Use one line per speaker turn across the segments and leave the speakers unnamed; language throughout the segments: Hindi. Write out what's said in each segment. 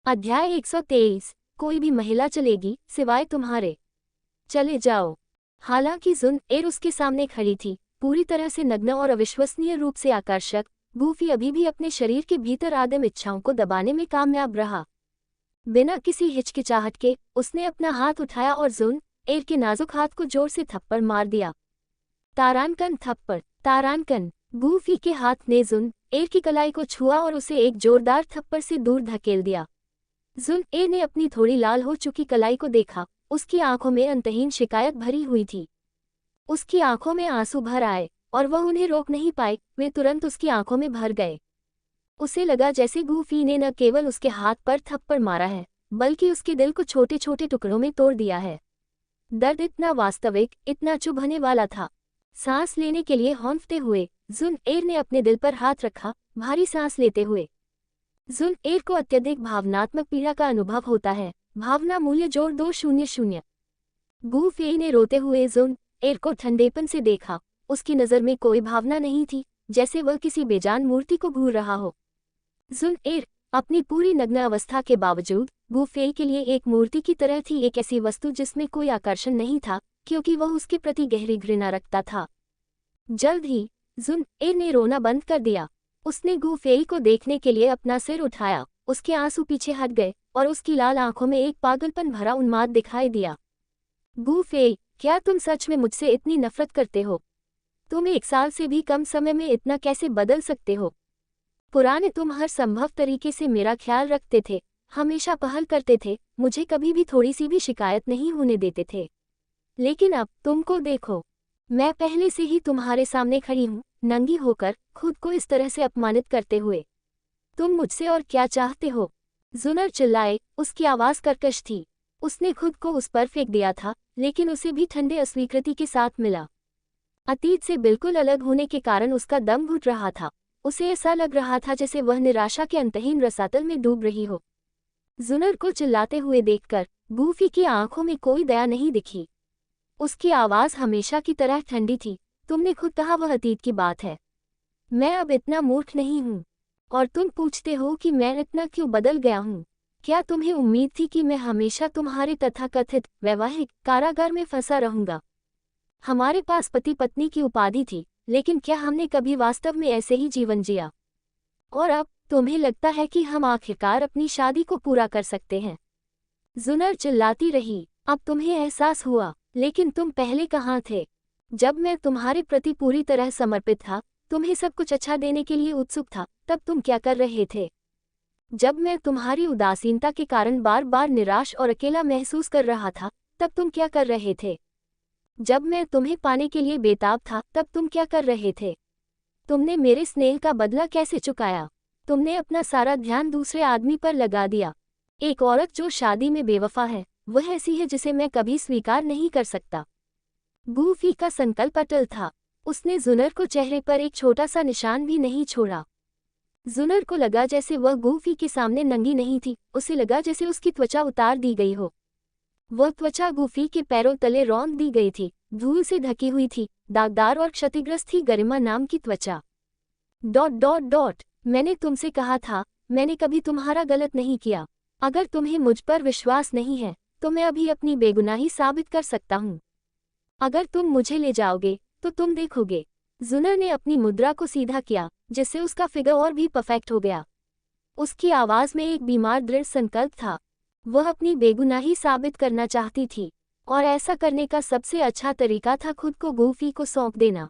अध्याय 123। कोई भी महिला चलेगी सिवाय तुम्हारे। चले जाओ। हालांकि जुन एर उसके सामने खड़ी थी, पूरी तरह से नग्न और अविश्वसनीय रूप से आकर्षक। गूफी अभी भी अपने शरीर के भीतर आदम इच्छाओं को दबाने में कामयाब रहा। बिना किसी हिचकिचाहट के उसने अपना हाथ उठाया और जुन एर के नाजुक हाथ को जोर से थप्पड़ मार दिया। तारानकन थप्पड़। तारानकन। गूफी के हाथ ने जुन एर की कलाई को छुआ और उसे एक जोरदार थप्पड़ से दूर धकेल दिया। जुन एर ने अपनी थोड़ी लाल हो चुकी कलाई को देखा। उसकी आंखों में अंतहीन शिकायत भरी हुई थी। उसकी आंखों में आंसू भर आए और वह उन्हें रोक नहीं पाए, वे तुरंत उसकी आंखों में भर गए। उसे लगा जैसे गूफी ने न केवल उसके हाथ पर थप्पड़ मारा है, बल्कि उसके दिल को छोटे छोटे टुकड़ों में तोड़ दिया है। दर्द इतना वास्तविक, इतना चुभने वाला था। सांस लेने के लिए हौंफते हुए जुन एर ने अपने दिल पर हाथ रखा, भारी सांस लेते हुए। जुन एर को अत्यधिक भावनात्मक पीड़ा का अनुभव होता है। भावना मूल्य जोड़ 200। गूफी ने रोते हुए जुन एर को ठंडेपन से देखा। उसकी नज़र में कोई भावना नहीं थी, जैसे वह किसी बेजान मूर्ति को घूर रहा हो। जुन एर अपनी पूरी नग्न अवस्था के बावजूद गूफी के लिए एक मूर्ति की तरह थी, एक ऐसी वस्तु जिसमें कोई आकर्षण नहीं था, क्योंकि वह उसके प्रति गहरी घृणा रखता था। जल्द ही जुन एर ने रोना बंद कर दिया। उसने गूफी को देखने के लिए अपना सिर उठाया, उसके आंसू पीछे हट गए और उसकी लाल आंखों में एक पागलपन भरा उन्माद दिखाई दिया। गूफी, क्या तुम सच में मुझसे इतनी नफरत करते हो? तुम 1 साल से भी कम समय में इतना कैसे बदल सकते हो? पुराने तुम हर संभव तरीके से मेरा ख्याल रखते थे, हमेशा पहल करते थे, मुझे कभी भी थोड़ी सी भी शिकायत नहीं होने देते थे। लेकिन अब तुमको देखो, मैं पहले से ही तुम्हारे सामने खड़ी हूँ, नंगी होकर, खुद को इस तरह से अपमानित करते हुए। तुम मुझसे और क्या चाहते हो? जुनर चिल्लाए, उसकी आवाज़ कर्कश थी। उसने खुद को उस पर फेंक दिया था, लेकिन उसे भी ठंडे अस्वीकृति के साथ मिला। अतीत से बिल्कुल अलग होने के कारण उसका दम घुट रहा था। उसे ऐसा लग रहा था जैसे वह निराशा के अंतहीन रसातल में डूब रही हो। जुनर को चिल्लाते हुए देखकर गूफी की आंखों में कोई दया नहीं दिखी। उसकी आवाज़ हमेशा की तरह ठंडी थी। तुमने खुद कहा वह अतीत की बात है। मैं अब इतना मूर्ख नहीं हूँ। और तुम पूछते हो कि मैं इतना क्यों बदल गया हूँ? क्या तुम्हें उम्मीद थी कि मैं हमेशा तुम्हारे तथाकथित वैवाहिक कारागार में फंसा रहूंगा? हमारे पास पति पत्नी की उपाधि थी, लेकिन क्या हमने कभी वास्तव में ऐसे ही जीवन जिया? और अब तुम्हें लगता है कि हम आखिरकार अपनी शादी को पूरा कर सकते हैं? जुनर चिल्लाती रही। अब तुम्हें एहसास हुआ, लेकिन तुम पहले कहाँ थे? जब मैं तुम्हारे प्रति पूरी तरह समर्पित था, तुम्हें सब कुछ अच्छा देने के लिए उत्सुक था, तब तुम क्या कर रहे थे? जब मैं तुम्हारी उदासीनता के कारण बार बार निराश और अकेला महसूस कर रहा था, तब तुम क्या कर रहे थे? जब मैं तुम्हें पाने के लिए बेताब था, तब तुम क्या कर रहे थे? तुमने मेरे स्नेह का बदला कैसे चुकाया? तुमने अपना सारा ध्यान दूसरे आदमी पर लगा दिया। एक औरत जो शादी में बेवफा है, वह ऐसी है जिसे मैं कभी स्वीकार नहीं कर सकता। गूफी का संकल्प अटल था। उसने जुनर को चेहरे पर एक छोटा सा निशान भी नहीं छोड़ा। जुनर को लगा जैसे वह गूफी के सामने नंगी नहीं थी, उसे लगा जैसे उसकी त्वचा उतार दी गई हो। वह त्वचा गूफी के पैरों तले रौंद दी गई थी, धूल से ढकी हुई थी, दागदार और क्षतिग्रस्त थी गरिमा नाम की त्वचा। ... मैंने तुमसे कहा था, मैंने कभी तुम्हारा गलत नहीं किया। अगर तुम्हें मुझ पर विश्वास नहीं है, तो मैं अभी अपनी बेगुनाही साबित कर सकता हूँ। अगर तुम मुझे ले जाओगे, तो तुम देखोगे। जुनर ने अपनी मुद्रा को सीधा किया, जिससे उसका फिगर और भी परफेक्ट हो गया। उसकी आवाज़ में एक बीमार दृढ़ संकल्प था। वह अपनी बेगुनाही साबित करना चाहती थी, और ऐसा करने का सबसे अच्छा तरीका था खुद को गूफी को सौंप देना।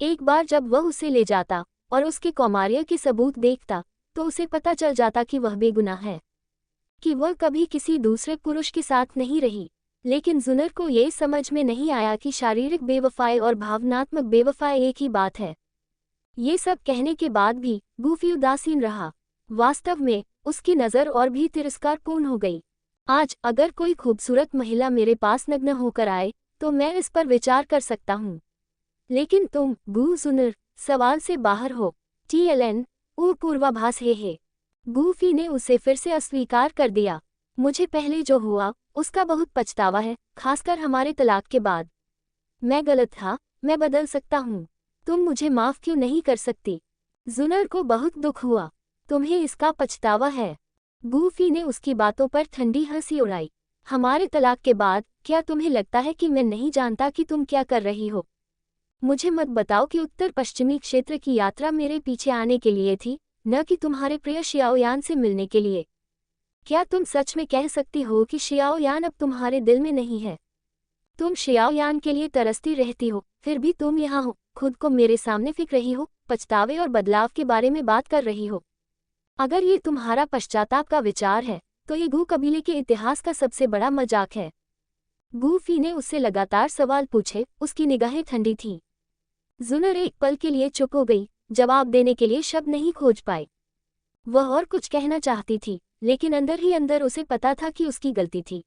एक बार जब वह उसे ले जाता और उसके कौमार्य के सबूत देखता, तो उसे पता चल जाता कि वह बेगुनाह है, कि वह कभी किसी दूसरे पुरुष के साथ नहीं रही। लेकिन जुनर को ये समझ में नहीं आया कि शारीरिक बेवफाई और भावनात्मक बेवफाई एक ही बात है। ये सब कहने के बाद भी गूफी उदासीन रहा। वास्तव में उसकी नज़र और भी तिरस्कारपूर्ण हो गई। आज अगर कोई खूबसूरत महिला मेरे पास नग्न होकर आए, तो मैं इस पर विचार कर सकता हूँ। लेकिन तुम जुनर सवाल से बाहर हो। TLN पूर्वाभास है। गूफी ने उसे फिर से अस्वीकार कर दिया। मुझे पहले जो हुआ उसका बहुत पछतावा है, खासकर हमारे तलाक के बाद। मैं गलत था, मैं बदल सकता हूँ। तुम मुझे माफ़ क्यों नहीं कर सकती? जुनर को बहुत दुख हुआ। तुम्हें इसका पछतावा है? गूफी ने उसकी बातों पर ठंडी हंसी उड़ाई। हमारे तलाक के बाद क्या तुम्हें लगता है कि मैं नहीं जानता कि तुम क्या कर रही हो? मुझे मत बताओ कि उत्तर पश्चिमी क्षेत्र की यात्रा मेरे पीछे आने के लिए थी, न कि तुम्हारे प्रिय शियाओयान से मिलने के लिए। क्या तुम सच में कह सकती हो कि शियाओयान अब तुम्हारे दिल में नहीं है? तुम शियाओयान के लिए तरसती रहती हो, फिर भी तुम यहाँ हो, खुद को मेरे सामने फिक रही हो, पछतावे और बदलाव के बारे में बात कर रही हो। अगर ये तुम्हारा पश्चाताप का विचार है, तो ये गू कबीले के इतिहास का सबसे बड़ा मजाक है। गूफी ने उससे लगातार सवाल पूछे, उसकी निगाहें ठंडी थीं। जुनर एक पल के लिए चुप हो गई, जवाब देने के लिए शब्द नहीं खोज पाई। वह और कुछ कहना चाहती थी, लेकिन अंदर ही अंदर उसे पता था कि उसकी गलती थी।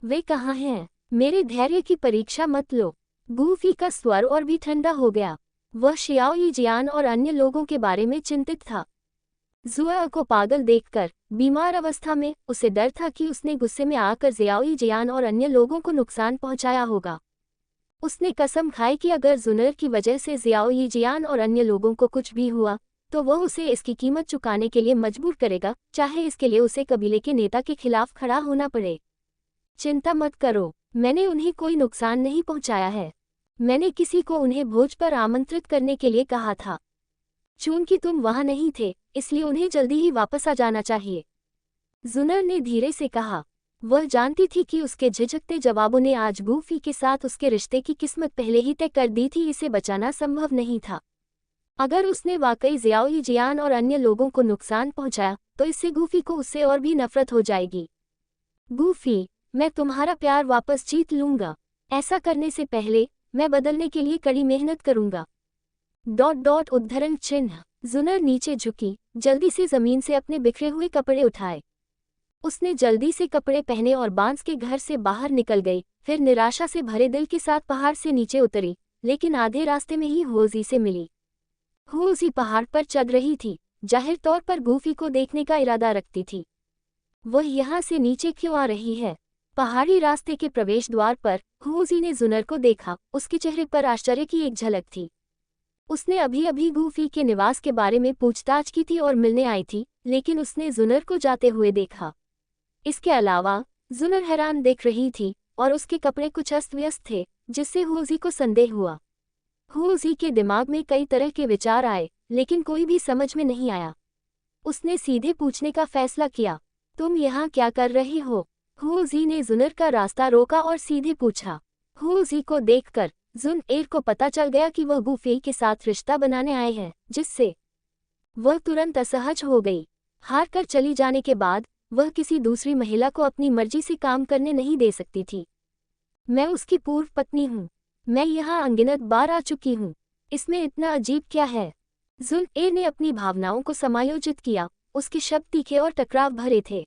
वे कहाँ हैं? मेरे धैर्य की परीक्षा मत लो। गूफी का स्वर और भी ठंडा हो गया। वह शियाओ यीजियान और अन्य लोगों के बारे में चिंतित था। जुआ को पागल देखकर, बीमार अवस्था में, उसे डर था कि उसने गुस्से में आकर ज़ियाओ यीजियान और अन्य लोगों को नुकसान पहुंचाया होगा। उसने कसम खाई कि अगर जुनर की वजह से ज़ियाओ यीजियान और अन्य लोगों को कुछ भी हुआ, तो वह उसे इसकी कीमत चुकाने के लिए मजबूर करेगा, चाहे इसके लिए उसे कबीले के नेता के खिलाफ खड़ा होना पड़े। चिंता मत करो, मैंने उन्हें कोई नुकसान नहीं पहुंचाया है। मैंने किसी को उन्हें भोज पर आमंत्रित करने के लिए कहा था। चूंकि तुम वहां नहीं थे, इसलिए उन्हें जल्दी ही वापस आ जाना चाहिए। जुनर ने धीरे से कहा। वह जानती थी कि उसके झिझकते जवाबों ने आज गूफी के साथ उसके रिश्ते की किस्मत पहले ही तय कर दी थी, इसे बचाना संभव नहीं था। अगर उसने वाकई ज़ियाओ यीजियान और अन्य लोगों को नुकसान पहुंचाया, तो इससे गूफी को उससे और भी नफरत हो जाएगी। गूफी, मैं तुम्हारा प्यार वापस जीत लूंगा। ऐसा करने से पहले मैं बदलने के लिए कड़ी मेहनत करूंगा। उद्धरण चिन्ह। जुनर नीचे झुकी, जल्दी से जमीन से अपने बिखरे हुए कपड़े उठाए। उसने जल्दी से कपड़े पहने और बांस के घर से बाहर निकल गई, फिर निराशा से भरे दिल के साथ पहाड़ से नीचे उतरी, लेकिन आधे रास्ते में ही होजी से मिली। होजी पहाड़ पर चढ़ रही थी, जाहिर तौर पर गूफी को देखने का इरादा रखती थी। वह यहाँ से नीचे क्यों आ रही है? पहाड़ी रास्ते के प्रवेश द्वार पर होजी ने जुनर को देखा। उसके चेहरे पर आश्चर्य की एक झलक थी। उसने अभी अभी गूफी के निवास के बारे में पूछताछ की थी और मिलने आई थी, लेकिन उसने जुनर को जाते हुए देखा। इसके अलावा जुनर हैरान दिख रही थी और उसके कपड़े कुछ अस्त व्यस्त थे, जिससे होजी को संदेह हुआ। होजी के दिमाग में कई तरह के विचार आए, लेकिन कोई भी समझ में नहीं आया। उसने सीधे पूछने का फैसला किया, तुम यहाँ क्या कर रही हो? होजी ने जुनर का रास्ता रोका और सीधे पूछा। होजी को देखकर जुन एर को पता चल गया कि वह गूफी के साथ रिश्ता बनाने आए हैं, जिससे वह तुरंत असहज हो गई। हार कर चली जाने के बाद वह किसी दूसरी महिला को अपनी मर्जी से काम करने नहीं दे सकती थी। मैं उसकी पूर्व पत्नी हूँ। मैं यहाँ अनगिनत बार आ चुकी हूँ। इसमें इतना अजीब क्या है? जुन एर ने अपनी भावनाओं को समायोजित किया। उसके शब्द तीखे और टकराव भरे थे।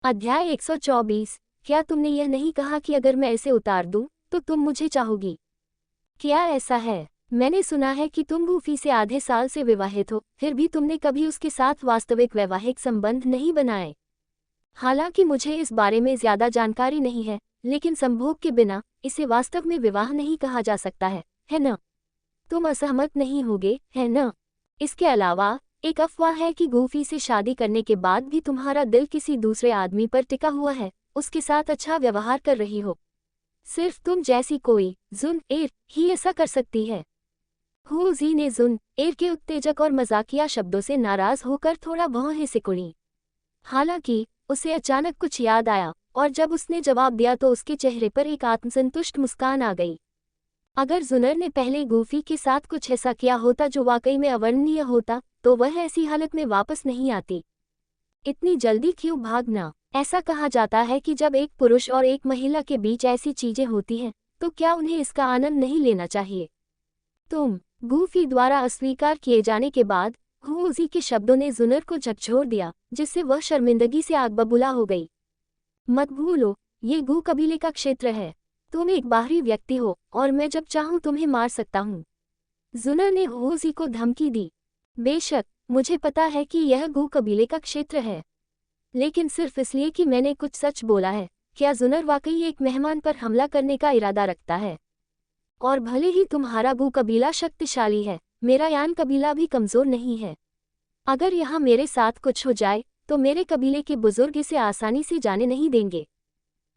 अध्याय 124। क्या तुमने यह नहीं कहा कि अगर मैं इसे उतार दूं, तो तुम मुझे चाहोगी? क्या ऐसा है? मैंने सुना है कि तुम गूफी से आधे साल से विवाहित हो, फिर भी तुमने कभी उसके साथ वास्तविक वैवाहिक संबंध नहीं बनाए। हालांकि मुझे इस बारे में ज्यादा जानकारी नहीं है, लेकिन संभोग के बिना इसे वास्तव में विवाह नहीं कहा जा सकता है न? तुम असहमत नहीं होगे, है न? इसके अलावा एक अफवाह है कि गूफी से शादी करने के बाद भी तुम्हारा दिल किसी दूसरे आदमी पर टिका हुआ है, उसके साथ अच्छा व्यवहार कर रही हो। सिर्फ तुम जैसी कोई जुन एर ही ऐसा कर सकती है। होजी ने जुन एर के उत्तेजक और मजाकिया शब्दों से नाराज होकर थोड़ा भौहें सिकुड़ी। हालांकि उसे अचानक कुछ याद आया, और जब उसने जवाब दिया तो उसके चेहरे पर एक आत्मसंतुष्ट मुस्कान आ गई। अगर जुनर ने पहले गूफी के साथ कुछ ऐसा किया होता जो वाकई में अवर्णनीय होता, तो वह ऐसी हालत में वापस नहीं आती। इतनी जल्दी क्यों भागना? ऐसा कहा जाता है कि जब एक पुरुष और एक महिला के बीच ऐसी चीजें होती हैं, तो क्या उन्हें इसका आनंद नहीं लेना चाहिए? तुम गूफी द्वारा अस्वीकार किए जाने के बाद होजी के शब्दों ने जुनर को झकझोर दिया, जिससे वह शर्मिंदगी से आग बबूला हो गई। मत भूलो, ये गू कबीले का क्षेत्र है। तुम एक बाहरी व्यक्ति हो और मैं जब चाहूं तुम्हें मार सकता हूं। जुनर ने होजी को धमकी दी। बेशक मुझे पता है कि यह गू कबीले का क्षेत्र है, लेकिन सिर्फ इसलिए कि मैंने कुछ सच बोला है। क्या जुनर वाकई एक मेहमान पर हमला करने का इरादा रखता है? और भले ही तुम्हारा गू कबीला शक्तिशाली है, मेरा यान कबीला भी कमजोर नहीं है। अगर यहाँ मेरे साथ कुछ हो जाए, तो मेरे कबीले के बुजुर्ग इसे आसानी से जाने नहीं देंगे।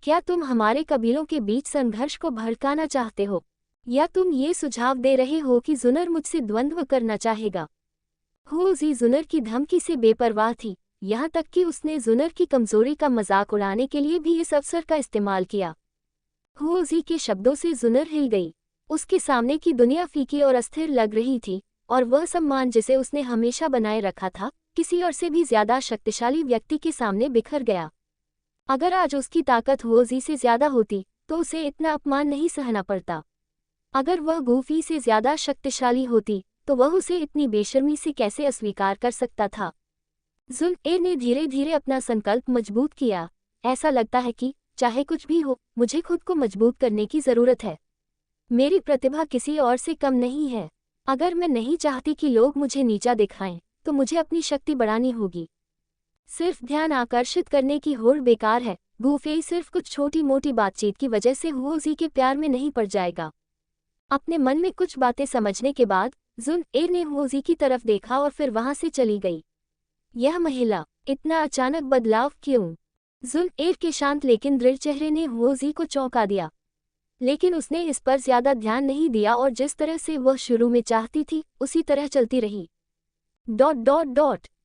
क्या तुम हमारे कबीलों के बीच संघर्ष को भड़काना चाहते हो, या तुम ये सुझाव दे रहे हो कि जुनर मुझसे द्वंद्व करना चाहेगा? हुओजी जुनर की धमकी से बेपरवाह थी, यहाँ तक कि उसने जुनर की कमजोरी का मजाक उड़ाने के लिए भी इस अवसर का इस्तेमाल किया। हुओजी के शब्दों से जुनर हिल गई। उसके सामने की दुनिया फीकी और अस्थिर लग रही थी, और वह सम्मान जिसे उसने हमेशा बनाए रखा था, किसी और से भी ज्यादा शक्तिशाली व्यक्ति के सामने बिखर गया। अगर आज उसकी ताकत हुओजी से ज्यादा होती तो उसे इतना अपमान नहीं सहना पड़ता। अगर वह गूफी से ज्यादा शक्तिशाली होती तो वह उसे इतनी बेशर्मी से कैसे अस्वीकार कर सकता था। जुनएर ने धीरे धीरे अपना संकल्प मजबूत किया। ऐसा लगता है कि चाहे कुछ भी हो, मुझे खुद को मजबूत करने की जरूरत है। मेरी प्रतिभा किसी और से कम नहीं है। अगर मैं नहीं चाहती कि लोग मुझे नीचा दिखाएं, तो मुझे अपनी शक्ति बढ़ानी होगी। सिर्फ ध्यान आकर्षित करने की होड़ बेकार है। गूफी सिर्फ कुछ छोटी मोटी बातचीत की वजह से हुओजी के प्यार में नहीं पड़ जाएगा। अपने मन में कुछ बातें समझने के बाद जुनएर ने हुओजी की तरफ देखा और फिर वहां से चली गई। यह महिला, इतना अचानक बदलाव क्यों? जुनएर के शांत लेकिन दृढ़ चेहरे ने हुओजी को चौंका दिया, लेकिन उसने इस पर ज्यादा ध्यान नहीं दिया और जिस तरह से वह शुरू में चाहती थी उसी तरह चलती रही। ...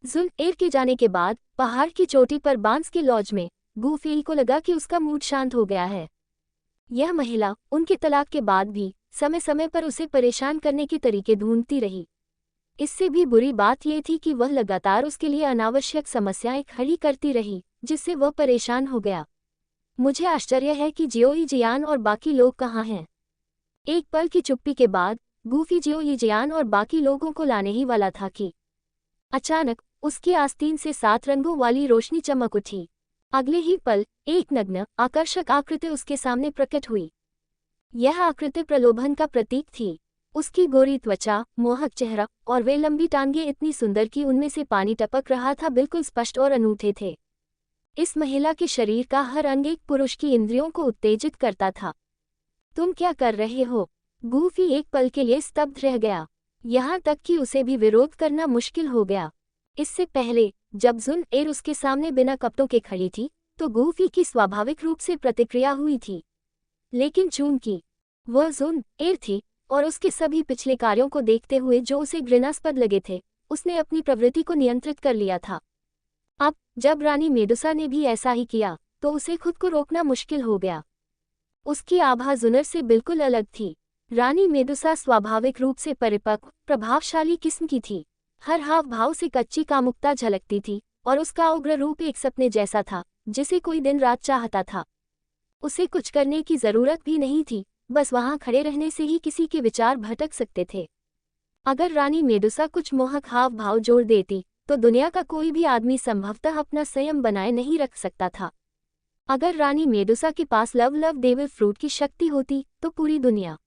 जुनएर के जाने के बाद पहाड़ की चोटी पर बांस के लॉज में गूफी को लगा कि उसका मूड शांत हो गया है। यह महिला उनके तलाक के बाद भी समय समय पर उसे परेशान करने के तरीके ढूंढती रही। इससे भी बुरी बात यह थी कि वह लगातार उसके लिए अनावश्यक समस्याएं खड़ी करती रही, जिससे वह परेशान हो गया। मुझे आश्चर्य है कि जियोई जियान और बाकी लोग कहाँ हैं। एक पल की चुप्पी के बाद गूफी जियोई जियान और बाकी लोगों को लाने ही वाला था कि अचानक उसकी आस्तीन से 7 रंगों वाली रोशनी चमक उठी। अगले ही पल एक नग्न आकर्षक आकृति उसके सामने प्रकट हुई। यह आकृति प्रलोभन का प्रतीक थी। उसकी गोरी त्वचा, मोहक चेहरा और वे लंबी टांगें इतनी सुंदर कि उनमें से पानी टपक रहा था, बिल्कुल स्पष्ट और अनूठे थे। इस महिला के शरीर का हर अंग एक पुरुष की इंद्रियों को उत्तेजित करता था। तुम क्या कर रहे हो? गूफी एक पल के लिए स्तब्ध रह गया, यहाँ तक कि उसे भी विरोध करना मुश्किल हो गया। इससे पहले जब जुनएर उसके सामने बिना कपड़ों के खड़ी थी तो गूफी की स्वाभाविक रूप से प्रतिक्रिया हुई थी, लेकिन चूंकि वह जुनएर थी और उसके सभी पिछले कार्यों को देखते हुए जो उसे घृणास्पद लगे थे, उसने अपनी प्रवृत्ति को नियंत्रित कर लिया था। अब जब रानी मेडुसा ने भी ऐसा ही किया तो उसे खुद को रोकना मुश्किल हो गया। उसकी आभा जुनर से बिल्कुल अलग थी। रानी मेडुसा स्वाभाविक रूप से परिपक्व, प्रभावशाली किस्म की थी। हर हाव भाव से कच्ची कामुकता झलकती थी और उसका उग्र रूप एक सपने जैसा था जिसे कोई दिन रात चाहता था। उसे कुछ करने की जरूरत भी नहीं थी, बस वहां खड़े रहने से ही किसी के विचार भटक सकते थे। अगर रानी मेडुसा कुछ मोहक हाव भाव जोड़ देती तो दुनिया का कोई भी आदमी संभवतः अपना संयम बनाए नहीं रख सकता था। अगर रानी मेडुसा के पास लव डेविल फ्रूट की शक्ति होती तो पूरी दुनिया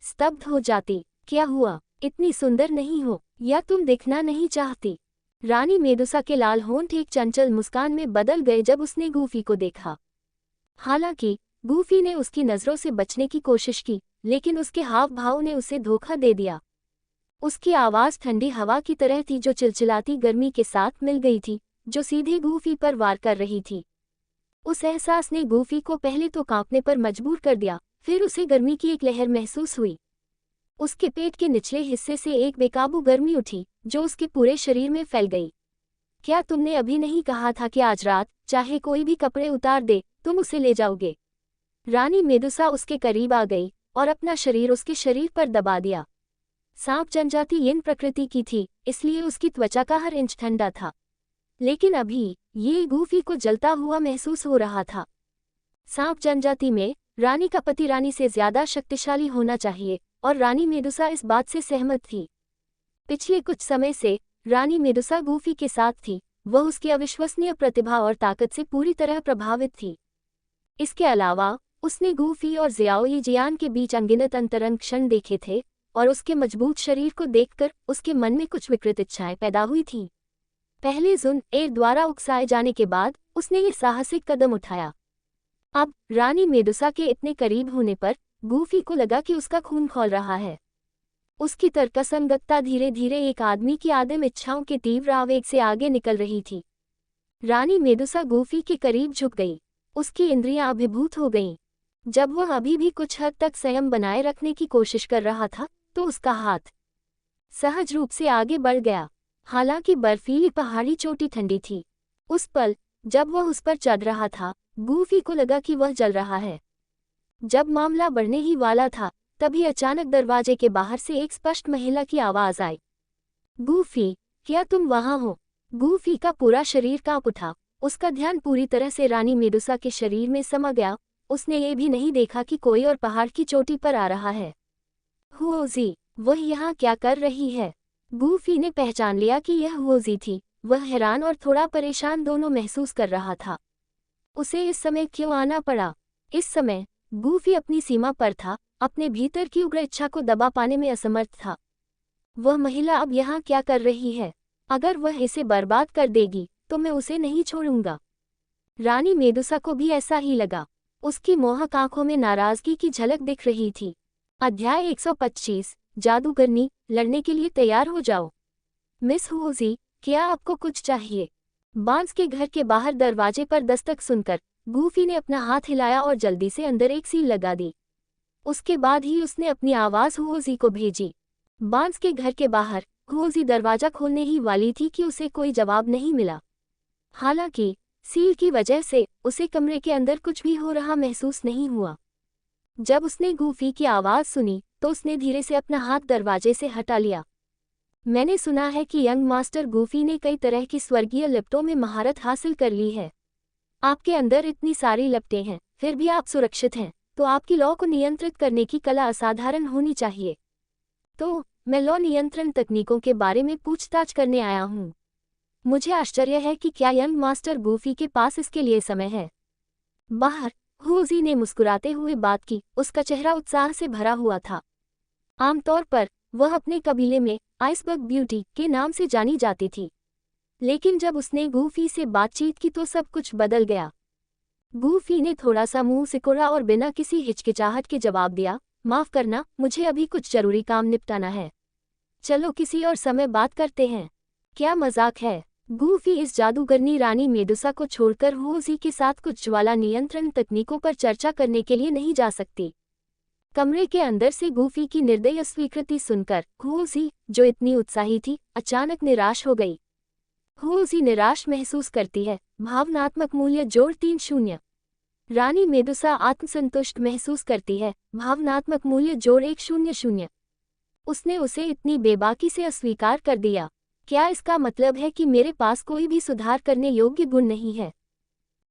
स्तब्ध हो जाती। क्या हुआ? इतनी सुंदर नहीं हो, या तुम दिखना नहीं चाहती? रानी मेडुसा के लाल होंठ एक चंचल मुस्कान में बदल गए जब उसने गूफी को देखा। हालांकि गूफी ने उसकी नजरों से बचने की कोशिश की, लेकिन उसके हाव भाव ने उसे धोखा दे दिया। उसकी आवाज ठंडी हवा की तरह थी जो चिलचिलाती गर्मी के साथ मिल गई थी, जो सीधे गूफी पर वार कर रही थी। उस एहसास ने गूफी को पहले तो कांपने पर मजबूर कर दिया, फिर उसे गर्मी की एक लहर महसूस हुई। उसके पेट के निचले हिस्से से एक बेकाबू गर्मी उठी जो उसके पूरे शरीर में फैल गई। क्या तुमने अभी नहीं कहा था कि आज रात चाहे कोई भी कपड़े उतार दे तुम उसे ले जाओगे? रानी मेडुसा उसके करीब आ गई और अपना शरीर उसके शरीर पर दबा दिया। सांप जनजाति यिन प्रकृति की थी, इसलिए उसकी त्वचा का हर इंच ठंडा था, लेकिन अभी ये गूफी को जलता हुआ महसूस हो रहा था। सांप जनजाति में रानी का पति रानी से ज्यादा शक्तिशाली होना चाहिए और रानी मेडुसा इस बात से सहमत थी। पिछले कुछ समय से रानी मेडुसा गूफी के साथ थी, वह उसकी अविश्वसनीय प्रतिभा और ताकत से पूरी तरह प्रभावित थी। इसके अलावा उसने गूफी और जियाओई जियान के बीच अनगिनत अंतरंग क्षण देखे थे और उसके मजबूत शरीर को देखकर उसके मन में कुछ विकृत इच्छाएं पैदा हुई थीं। पहले जुनएर द्वारा उकसाए जाने के बाद उसने ये साहसिक कदम उठाया। अब रानी मेडुसा के इतने करीब होने पर गूफी को लगा कि उसका खून खौल रहा है। उसकी तर्कसंगतता धीरे धीरे एक आदमी की आदिम इच्छाओं के तीव्र आवेग से आगे निकल रही थी। रानी मेडुसा गूफी के करीब झुक गई। उसकी इंद्रियां अभिभूत हो गईं। जब वह अभी भी कुछ हद तक संयम बनाए रखने की कोशिश कर रहा था तो उसका हाथ सहज रूप से आगे बढ़ गया। हालांकि बर्फीली पहाड़ी चोटी ठंडी थी। उस पल जब वह उस पर चढ़ रहा था, गूफी को लगा कि वह जल रहा है। जब मामला बढ़ने ही वाला था तभी अचानक दरवाजे के बाहर से एक स्पष्ट महिला की आवाज आई। गूफी, क्या तुम वहां हो? गूफी का पूरा शरीर कांप उठा। उसका ध्यान पूरी तरह से रानी मेडुसा के शरीर में समा गया। उसने ये भी नहीं देखा कि कोई और पहाड़ की चोटी पर आ रहा है। हुओजी, वह यहाँ क्या कर रही है? गूफी ने पहचान लिया कि यह हुओजी थी। वह हैरान और थोड़ा परेशान दोनों महसूस कर रहा था। उसे इस समय क्यों आना पड़ा? इस समय गूफी अपनी सीमा पर था, अपने भीतर की उग्र इच्छा को दबा पाने में असमर्थ था। वह महिला अब यहाँ क्या कर रही है? अगर वह इसे बर्बाद कर देगी तो मैं उसे नहीं छोड़ूंगा। रानी मेडुसा को भी ऐसा ही लगा। उसकी मोहक आंखों में नाराजगी की झलक दिख रही थी। अध्याय 125, जादूगरनी, लड़ने के लिए तैयार हो जाओ। मिस हुओजी, क्या आपको कुछ चाहिए? बांस के घर के बाहर दरवाजे पर दस्तक सुनकर गूफी ने अपना हाथ हिलाया और जल्दी से अंदर एक सील लगा दी। उसके बाद ही उसने अपनी आवाज हुओजी को भेजी। बांस के घर के बाहर हुओजी दरवाजा खोलने ही वाली थी कि उसे कोई जवाब नहीं मिला। हालांकि सील की वजह से उसे कमरे के अंदर कुछ भी हो रहा महसूस नहीं हुआ। जब उसने गूफी की आवाज सुनी तो उसने धीरे से अपना हाथ दरवाजे से हटा लिया। मैंने सुना है कि यंग मास्टर गूफी ने कई तरह की स्वर्गीय लिपटों में महारत हासिल कर ली है। आपके अंदर इतनी सारी लिपटें हैं, फिर भी आप सुरक्षित हैं, तो आपकी लौ को नियंत्रित करने की कला असाधारण होनी चाहिए। तो मैं लौ नियंत्रण तकनीकों के बारे में पूछताछ करने आया हूँ। मुझे आश्चर्य है कि क्या यंग मास्टर गूफी के पास इसके लिए समय है। बाहर हुओजी ने मुस्कुराते हुए बात की। उसका चेहरा उत्साह से भरा हुआ था। आमतौर पर वह अपने कबीले में आइसबर्ग ब्यूटी के नाम से जानी जाती थी, लेकिन जब उसने गूफी से बातचीत की तो सब कुछ बदल गया। गूफी ने थोड़ा सा मुंह सिकोड़ा और बिना किसी हिचकिचाहट के जवाब दिया, माफ करना, मुझे अभी कुछ जरूरी काम निपटाना है। चलो किसी और समय बात करते हैं। क्या मजाक है? गूफी इस जादूगरनी रानी मेडुसा को छोड़कर हुओजी के साथ कुछ ज्वाला नियंत्रण तकनीकों पर चर्चा करने के लिए नहीं जा सकती। कमरे के अंदर से गूफी की निर्दयी स्वीकृति सुनकर हुओजी, जो इतनी उत्साही थी, अचानक निराश हो गई। हुओजी निराश महसूस करती है। भावनात्मक मूल्य जोड़ 30। रानी मेडुसा आत्मसंतुष्ट महसूस करती है। भावनात्मक मूल्य जोड़ 100। उसने उसे इतनी बेबाकी से अस्वीकार कर दिया। क्या इसका मतलब है कि मेरे पास कोई भी सुधार करने योग्य गुण नहीं है?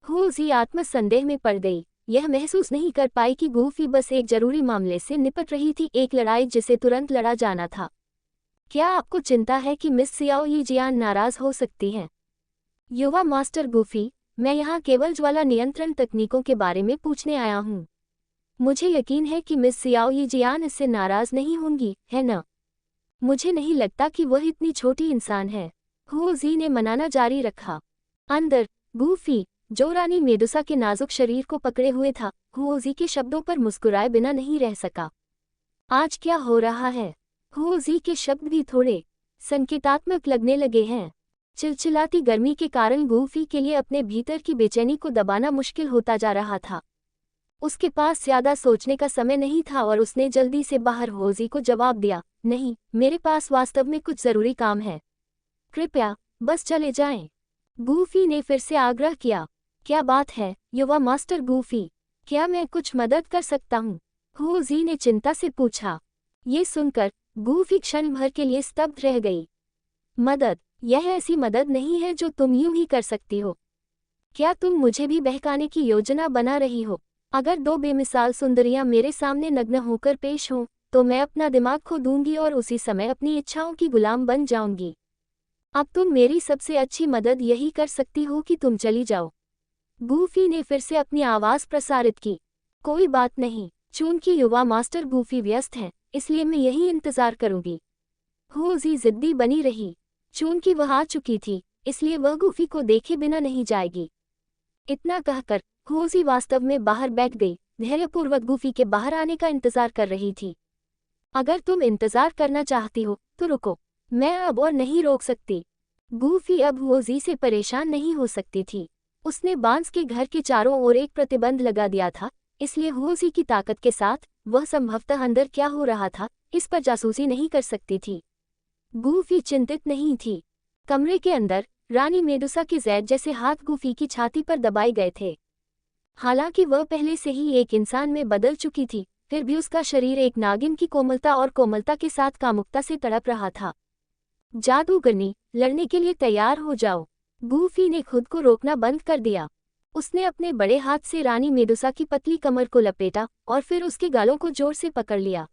हुओजी आत्मसंदेह में पड़ गई। यह महसूस नहीं कर पाई कि गूफी बस एक जरूरी मामले से निपट रही थी, एक लड़ाई जिसे तुरंत लड़ा जाना था। क्या आपको चिंता है कि मिस सियाओ यीजियान नाराज हो सकती हैं? युवा मास्टर गूफी, मैं यहाँ केवल ज्वाला नियंत्रण तकनीकों के बारे में पूछने आया हूँ। मुझे यकीन है कि मिस सियाओ यीजियान इससे नाराज नहीं होंगी, है न? मुझे नहीं लगता कि वह इतनी छोटी इंसान है। हुओजी ने मनाना जारी रखा। अंदर गूफी, जो रानी मेडुसा के नाजुक शरीर को पकड़े हुए था, हुओजी के शब्दों पर मुस्कुराए बिना नहीं रह सका। आज क्या हो रहा है? हुओजी के शब्द भी थोड़े संकेतात्मक लगने लगे हैं। चिलचिलाती गर्मी के कारण गूफी के लिए अपने भीतर की बेचैनी को दबाना मुश्किल होता जा रहा था। उसके पास ज्यादा सोचने का समय नहीं था और उसने जल्दी से बाहर हुओजी को जवाब दिया, नहीं, मेरे पास वास्तव में कुछ जरूरी काम है। कृपया बस चले जाएं। गूफी ने फिर से आग्रह किया। क्या बात है युवा मास्टर गूफी, क्या मैं कुछ मदद कर सकता हूँ? हुओजी ने चिंता से पूछा। ये सुनकर गूफी क्षण भर के लिए स्तब्ध रह गई। मदद? यह ऐसी मदद नहीं है जो तुम यूं ही कर सकती हो। क्या तुम मुझे भी बहकाने की योजना बना रही हो? अगर दो बेमिसाल सुंदरियां मेरे सामने नग्न होकर पेश हों तो मैं अपना दिमाग खो दूंगी और उसी समय अपनी इच्छाओं की गुलाम बन जाऊंगी। अब तुम मेरी सबसे अच्छी मदद यही कर सकती हो कि तुम चली जाओ। गूफी ने फिर से अपनी आवाज प्रसारित की। कोई बात नहीं, चूंकि युवा मास्टर गूफी व्यस्त हैं, इसलिए मैं यही इंतजार करूंगी। हुओजी जिद्दी बनी रही। चूंकि वह आ चुकी थी, इसलिए वह गूफी को देखे बिना नहीं जाएगी। इतना कहकर हुओजी वास्तव में बाहर बैठ गई, धैर्यपूर्वक गूफी के बाहर आने का इंतजार कर रही थी। अगर तुम इंतजार करना चाहती हो तो रुको, मैं अब और नहीं रोक सकती। गूफी अब वोजी से परेशान नहीं हो सकती थी। उसने बांस के घर के चारों ओर एक प्रतिबंध लगा दिया था, इसलिए वोजी की ताकत के साथ वह संभवतः अंदर क्या हो रहा था इस पर जासूसी नहीं कर सकती थी। गूफी चिंतित नहीं थी। कमरे के अंदर रानी मेडुसा के जैद जैसे हाथ गूफी की छाती पर दबाए गए थे। हालांकि वह पहले से ही एक इंसान में बदल चुकी थी, फिर भी उसका शरीर एक नागिन की कोमलता के साथ कामुकता से तड़प रहा था। जादूगरनी, लड़ने के लिए तैयार हो जाओ। गूफी ने खुद को रोकना बंद कर दिया। उसने अपने बड़े हाथ से रानी मेडुसा की पतली कमर को लपेटा और फिर उसके गालों को जोर से पकड़ लिया।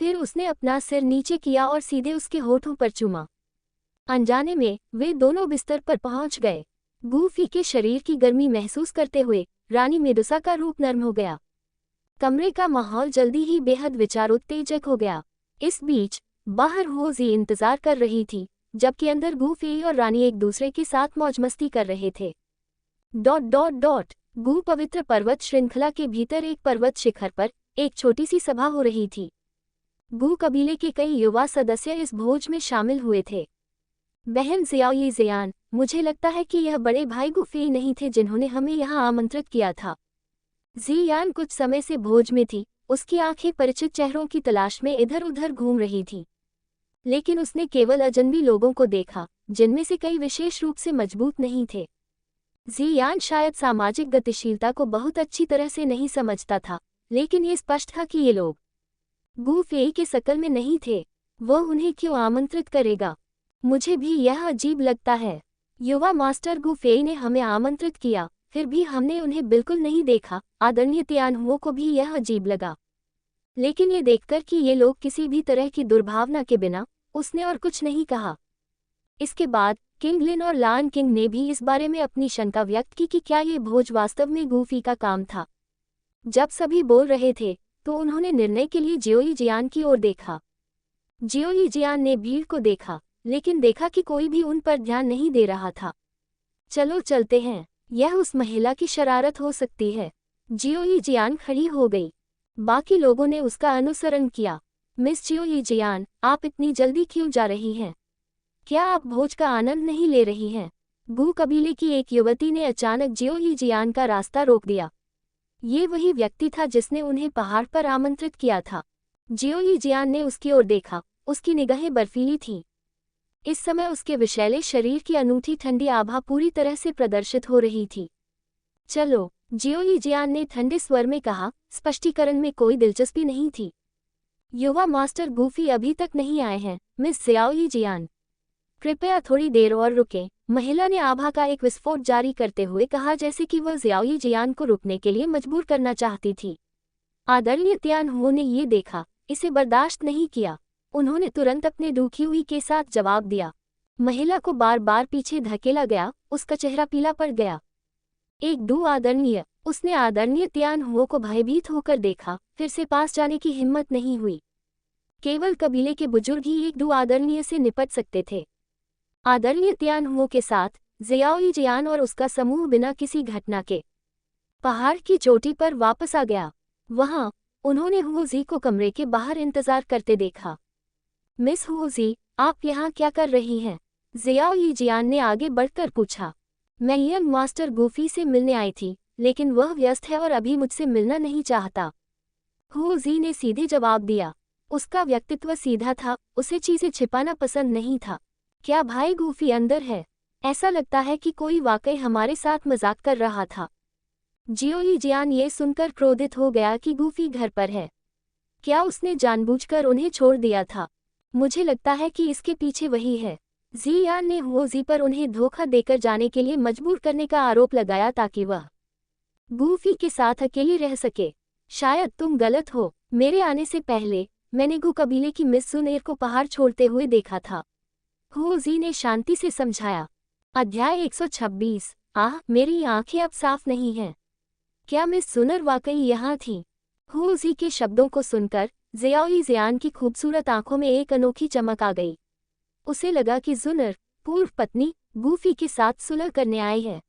फिर उसने अपना सिर नीचे किया और सीधे उसके होठों पर चूमा। अनजाने में वे दोनों बिस्तर पर पहुंच गए। गूफी के शरीर की गर्मी महसूस करते हुए रानी मेडुसा का रूप नर्म हो गया। कमरे का माहौल जल्दी ही बेहद विचारोत्तेजक हो गया। इस बीच बाहर वोजी इंतजार कर रही थी, जबकि अंदर गूफी और रानी एक दूसरे के साथ मौज मस्ती कर रहे थे। गू पवित्र पर्वत श्रृंखला के भीतर एक पर्वत शिखर पर एक छोटी सी सभा हो रही थी। गू कबीले के कई युवा सदस्य इस भोज में शामिल हुए थे। बहन ज़ियाओ ज़ियान, मुझे लगता है कि यह बड़े भाई गूफी नहीं थे जिन्होंने हमें यहाँ आमंत्रित किया था। ज़ियान कुछ समय से भोज में थी, उसकी आंखें परिचित चेहरों की तलाश में इधर उधर घूम रही थी। लेकिन उसने केवल अजनबी लोगों को देखा, जिनमें से कई विशेष रूप से मजबूत नहीं थे। ज़ियान शायद सामाजिक गतिशीलता को बहुत अच्छी तरह से नहीं समझता था, लेकिन ये स्पष्ट था कि ये लोग गूफी के शकल में नहीं थे। वह उन्हें क्यों आमंत्रित करेगा? मुझे भी यह अजीब लगता है। युवा मास्टर गूफी ने हमें आमंत्रित किया, फिर भी हमने उन्हें बिल्कुल नहीं देखा। आदरणीय तियानहुओं को भी यह अजीब लगा, लेकिन ये देखकर कि ये लोग किसी भी तरह की दुर्भावना के बिना, उसने और कुछ नहीं कहा। इसके बाद किंग लिन और लान किंग ने भी इस बारे में अपनी शंका व्यक्त की कि क्या ये भोज वास्तव में गूफी का काम था। जब सभी बोल रहे थे तो उन्होंने निर्णय के लिए जियोई जियान की ओर देखा। जियोई जियान ने भीड़ को देखा, लेकिन देखा कि कोई भी उन पर ध्यान नहीं दे रहा था। चलो चलते हैं, यह उस महिला की शरारत हो सकती है। जियोई जियान खड़ी हो गई। बाकी लोगों ने उसका अनुसरण किया। मिस जियोई जियान, आप इतनी जल्दी क्यों जा रही हैं? क्या आप भोज का आनंद नहीं ले रही हैं? गू कबीले की एक युवती ने अचानक जियोई जियान का रास्ता रोक दिया। ये वही व्यक्ति था जिसने उन्हें पहाड़ पर आमंत्रित किया था। जियोई जियान ने उसकी ओर देखा, उसकी निगाहें बर्फीली थीं। इस समय उसके विशैले शरीर की अनूठी ठंडी आभा पूरी तरह से प्रदर्शित हो रही थी। चलो, जियोई जियान ने ठंडे स्वर में कहा, स्पष्टीकरण में कोई दिलचस्पी नहीं थी। युवा मास्टर गूफी अभी तक नहीं आए हैं, मिस ज़ियाओ जियान। कृपया थोड़ी देर और रुकें, महिला ने आभा का एक विस्फोट जारी करते हुए कहा, जैसे कि वह ज़ियाओ जियान को रुकने के लिए मजबूर करना चाहती थी। आदरणीय तियानहुओं ने ये देखा, इसे बर्दाश्त नहीं किया। उन्होंने तुरंत अपने दुखी हुई के साथ जवाब दिया। महिला को बार बार पीछे धकेला गया, उसका चेहरा पीला पड़ गया। एक दो आदरणीय, उसने आदरणीय तियानहुओं को भयभीत होकर देखा, फिर से पास जाने की हिम्मत नहीं हुई। केवल कबीले के बुजुर्ग ही एक दो आदरणीय से निपट सकते थे। आदरणीय तियानहुओं के साथ ज़ियाओ जियान और उसका समूह बिना किसी घटना के पहाड़ की चोटी पर वापस आ गया। वहां उन्होंने हुओजी को कमरे के बाहर इंतजार करते देखा। मिस हुओजी, आप यहाँ क्या कर रही हैं? ज़ियाओ जियान ने आगे बढ़कर पूछा। मैं यंग मास्टर गूफी से मिलने आई थी, लेकिन वह व्यस्त है और अभी मुझसे मिलना नहीं चाहता। हुओजी ने सीधे जवाब दिया। उसका व्यक्तित्व सीधा था, उसे चीजें छिपाना पसंद नहीं था। क्या भाई गूफी अंदर है? ऐसा लगता है कि कोई वाकई हमारे साथ मजाक कर रहा था। जियोई जियान ये सुनकर क्रोधित हो गया कि गूफी घर पर है। क्या उसने जानबूझकर उन्हें छोड़ दिया था? मुझे लगता है कि इसके पीछे वही है। ज़ियान ने हुओजी पर उन्हें धोखा देकर जाने के लिए मजबूर करने का आरोप लगाया ताकि वह गूफी के साथ अकेली रह सके। शायद तुम गलत हो। मेरे आने से पहले मैंने गू कबीले की मिस सुनेर को पहाड़ छोड़ते हुए देखा था, हुओजी ने शांति से समझाया। अध्याय 126। मेरी आंखें अब साफ नहीं हैं। क्या मिस सुनर वाकई यहाँ थी? हुओजी के शब्दों को सुनकर ज़ियाओ जियान की खूबसूरत आंखों में एक अनोखी चमक आ गई। उसे लगा कि जुनर पूर्व पत्नी गूफी के साथ सुलह करने आई है।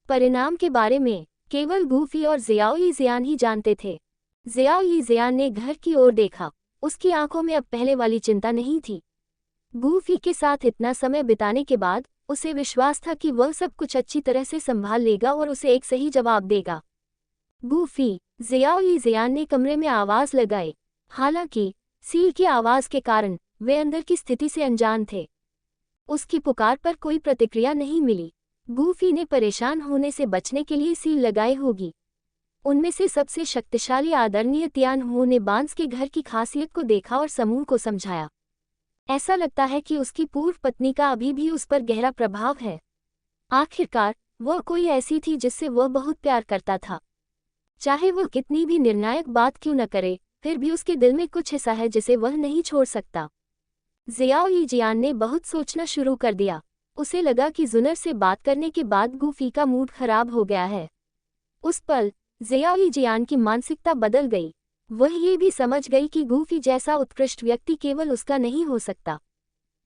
परिणाम के बारे में केवल गूफी और ज़ियाओ जियान ही जानते थे। ज़ियाओ जियान ने घर की ओर देखा। उसकी आंखों में अब पहले वाली चिंता नहीं थी। गूफी के साथ इतना समय बिताने के बाद उसे विश्वास था कि वह सब कुछ अच्छी तरह से संभाल लेगा और उसे एक सही जवाब देगा। गूफी, जियान ने कमरे में आवाज लगाई। हालांकि सील की आवाज के कारण वे अंदर की स्थिति से अनजान थे। उसकी पुकार पर कोई प्रतिक्रिया नहीं मिली। गूफी ने परेशान होने से बचने के लिए सील लगाई होगी। उनमें से सबसे शक्तिशाली आदरणीय तियान हो ने बांस के घर की खासियत को देखा और समूह को समझाया। ऐसा लगता है कि उसकी पूर्व पत्नी का अभी भी उस पर गहरा प्रभाव है। आखिरकार वह कोई ऐसी थी जिससे वह बहुत प्यार करता था। चाहे वह कितनी भी निर्णायक बात क्यों न करे, फिर भी उसके दिल में कुछ ऐसा है जिसे वह नहीं छोड़ सकता। जियान ने बहुत सोचना शुरू कर दिया। उसे लगा कि जुनर से बात करने के बाद गूफी का मूड खराब हो गया है। उस पल जियान की मानसिकता बदल गई। वह ये भी समझ गई कि गूफी जैसा उत्कृष्ट व्यक्ति केवल उसका नहीं हो सकता।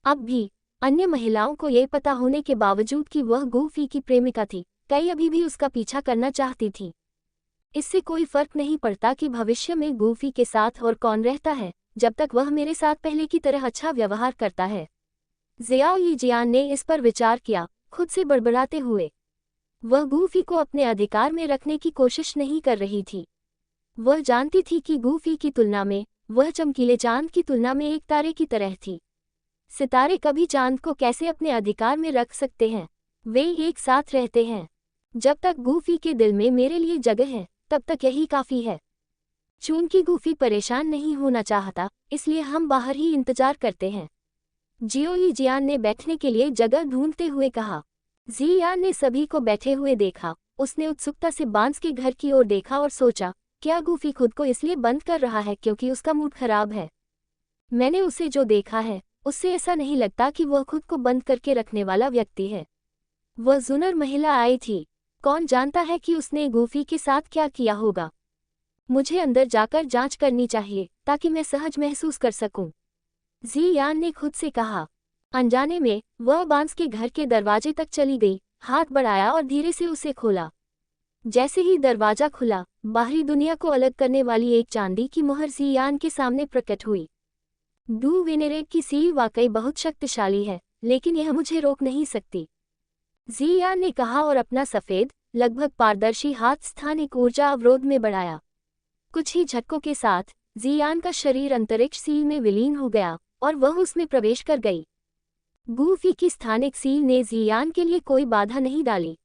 अब भी अन्य महिलाओं को ये पता होने के बावजूद कि वह गूफी की प्रेमिका थी, कई अभी भी उसका पीछा करना चाहती थी। इससे कोई फर्क नहीं पड़ता कि भविष्य में गूफी के साथ और कौन रहता है, जब तक वह मेरे साथ पहले की तरह अच्छा व्यवहार करता है। जियान ने इस पर विचार किया, खुद से बड़बड़ाते हुए। वह गूफी को अपने अधिकार में रखने की कोशिश नहीं कर रही थी। वह जानती थी कि गूफी की तुलना में वह चमकीले चांद की तुलना में एक तारे की तरह थी। सितारे कभी चांद को कैसे अपने अधिकार में रख सकते हैं? वे एक साथ रहते हैं। जब तक गूफी के दिल में मेरे लिए जगह है, तब तक यही काफी है। चूंकि गूफी परेशान नहीं होना चाहता, इसलिए हम बाहर ही इंतजार करते हैं। जियान ने बैठने के लिए जगह ढूंढते हुए कहा। जियान ने सभी को बैठे हुए देखा। उसने उत्सुकता से बांस के घर की ओर देखा और सोचा, क्या गूफी खुद को इसलिए बंद कर रहा है क्योंकि उसका मूड खराब है? मैंने उसे जो देखा है, उससे ऐसा नहीं लगता कि वह खुद को बंद करके रखने वाला व्यक्ति है। वह जुनर महिला आई थी। कौन जानता है कि उसने गूफी के साथ क्या किया होगा? मुझे अंदर जाकर जांच करनी चाहिए ताकि मैं सहज महसूस कर सकूं। जियान ने खुद से कहा। अनजाने में वह बांस के घर के दरवाजे तक चली गई, हाथ बढ़ाया और धीरे से उसे खोला। जैसे ही दरवाजा खुला, बाहरी दुनिया को अलग करने वाली एक चांदी की मोहर जियान के सामने प्रकट हुई। डू वेनेरेट की सील वाकई बहुत शक्तिशाली है, लेकिन यह मुझे रोक नहीं सकती, जियान ने कहा और अपना सफेद, लगभग पारदर्शी हाथ स्थानिक ऊर्जा अवरोध में बढ़ाया। कुछ ही झटकों के साथ जियान का शरीर अंतरिक्ष सील में विलीन हो गया और वह उसमें प्रवेश कर गई। गूफी की स्थानिक सील ने जियान के लिए कोई बाधा नहीं डाली।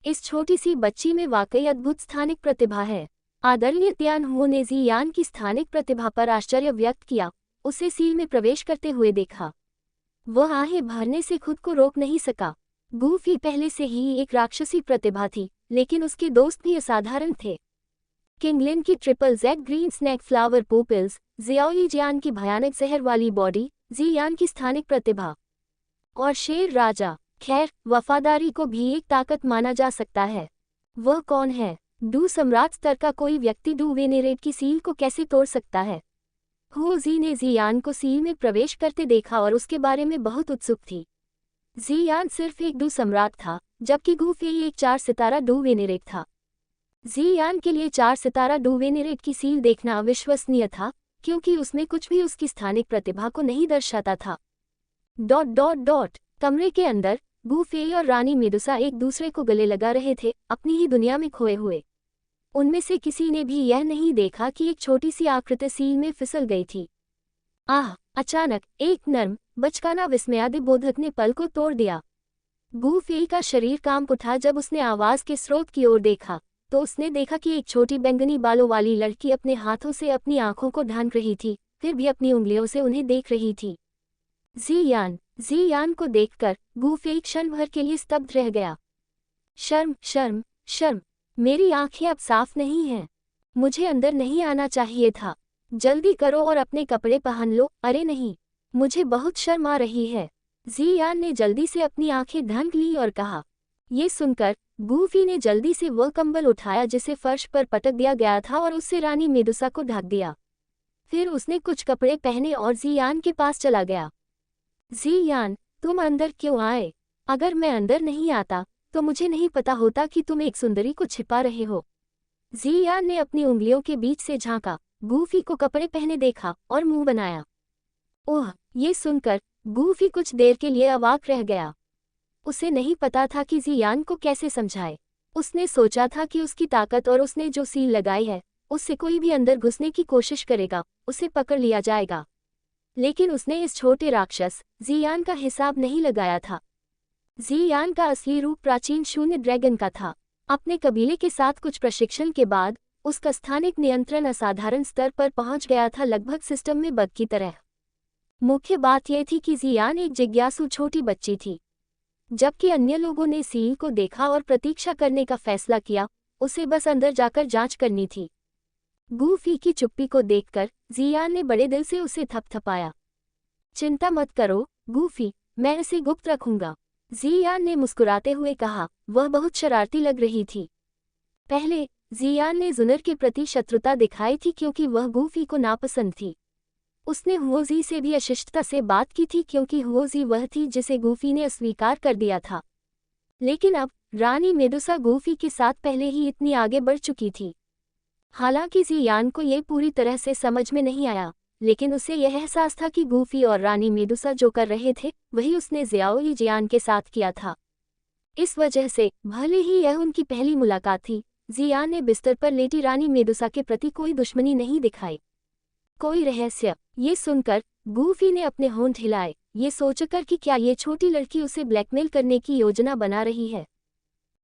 इस छोटी सी बच्ची में वाकई अद्भुत स्थानिक प्रतिभा है। आदरणीय तियान हो ने जियान की स्थानिक प्रतिभा पर आश्चर्य व्यक्त किया। उसे सील में प्रवेश करते हुए देखा। वह आहें भरने से खुद को रोक नहीं सका। गूफी पहले से ही एक राक्षसी प्रतिभा थी, लेकिन उसके दोस्त भी असाधारण थे। किंगलिन की triple jade green snake flower पोपल्स, जियान की भयानक जहर वाली बॉडी, जियान की स्थानिक प्रतिभा और शेर राजा। खैर, वफादारी को भी एक ताकत माना जा सकता है। वह कौन है? डू सम्राट स्तर का कोई व्यक्ति डू वेनेरेट की सील को कैसे तोड़ सकता है? हो जी ने जियान को सील में प्रवेश करते देखा और उसके बारे में बहुत उत्सुक थी। जियान सिर्फ एक डू सम्राट था, जबकि गूफी एक 4 सितारा डू वेनेरेट था। जियान के लिए 4 सितारा डू वेनेरेट की सील देखना अविश्वसनीय था, क्योंकि उसमें कुछ भी उसकी स्थानिक प्रतिभा को नहीं दर्शाता था। ... कमरे के अंदर गूफी और रानी मेडुसा एक दूसरे को गले लगा रहे थे, अपनी ही दुनिया में खोए हुए। उनमें से किसी ने भी यह नहीं देखा कि एक छोटी सी आकृति सील में फिसल गई थी। आह! अचानक एक नर्म, बचकाना विस्मयादिबोधक ने पल को तोड़ दिया। गूफी का शरीर कांप उठा जब उसने आवाज के स्रोत की ओर देखा, तो उसने देखा कि एक छोटी बैंगनी बालों वाली लड़की अपने हाथों से अपनी आंखों को ढांक रही थी, फिर भी अपनी उंगलियों से उन्हें देख रही थी। जियान को देखकर गूफी क्षण भर के लिए स्तब्ध रह गया। शर्म, मेरी आंखें अब साफ नहीं हैं। मुझे अंदर नहीं आना चाहिए था। जल्दी करो और अपने कपड़े पहन लो। अरे नहीं, मुझे बहुत शर्म आ रही है। जियान ने जल्दी से अपनी आंखें ढंक ली और कहा। ये सुनकर गूफी ने जल्दी से वह कंबल उठाया जिसे फर्श पर पटक दिया गया था और उससे रानी मेडुसा को ढक दिया। फिर उसने कुछ कपड़े पहने और जियान के पास चला गया। जियान, तुम अंदर क्यों आए? अगर मैं अंदर नहीं आता तो मुझे नहीं पता होता कि तुम एक सुंदरी को छिपा रहे हो। जियान ने अपनी उंगलियों के बीच से झांका, गूफी को कपड़े पहने देखा और मुंह बनाया। ओह! ये सुनकर गूफी कुछ देर के लिए अवाक रह गया। उसे नहीं पता था कि जियान को कैसे समझाए। उसने सोचा था कि उसकी ताकत और उसने जो सील लगाई है, उससे कोई भी अंदर घुसने की कोशिश करेगा उसे पकड़ लिया जाएगा। लेकिन उसने इस छोटे राक्षस जियान का हिसाब नहीं लगाया था। जियान का असली रूप प्राचीन शून्य ड्रैगन का था। अपने कबीले के साथ कुछ प्रशिक्षण के बाद उसका स्थानिक नियंत्रण असाधारण स्तर पर पहुंच गया था, लगभग सिस्टम में बग की तरह। मुख्य बात यह थी कि जियान एक जिज्ञासु छोटी बच्ची थी। जबकि अन्य लोगों ने सील को देखा और प्रतीक्षा करने का फैसला किया, उसे बस अंदर जाकर जांच करनी थी। गूफी की चुप्पी को देखकर जियान ने बड़े दिल से उसे थपथपाया। चिंता मत करो गूफी, मैं इसे गुप्त रखूंगा, जियान ने मुस्कुराते हुए कहा। वह बहुत शरारती लग रही थी। पहले जियान ने जुनर के प्रति शत्रुता दिखाई थी क्योंकि वह गूफी को नापसंद थी। उसने हुओजी से भी अशिष्टता से बात की थी क्योंकि हुओजी वह थी जिसे गूफी ने अस्वीकार कर दिया था। लेकिन अब रानी मेडुसा गूफी के साथ पहले ही इतनी आगे बढ़ चुकी थी। हालांकि जियान को ये पूरी तरह से समझ में नहीं आया, लेकिन उसे यह एहसास था कि गूफी और रानी मेडुसा जो कर रहे थे वही उसने ज़ियाओ जियान के साथ किया था। इस वजह से भले ही यह उनकी पहली मुलाकात थी, जियान ने बिस्तर पर लेटी रानी मेडुसा के प्रति कोई दुश्मनी नहीं दिखाई। कोई रहस्य, ये सुनकर गूफी ने अपने होंठ हिलाए, ये सोचकर कि क्या ये छोटी लड़की उसे ब्लैकमेल करने की योजना बना रही है।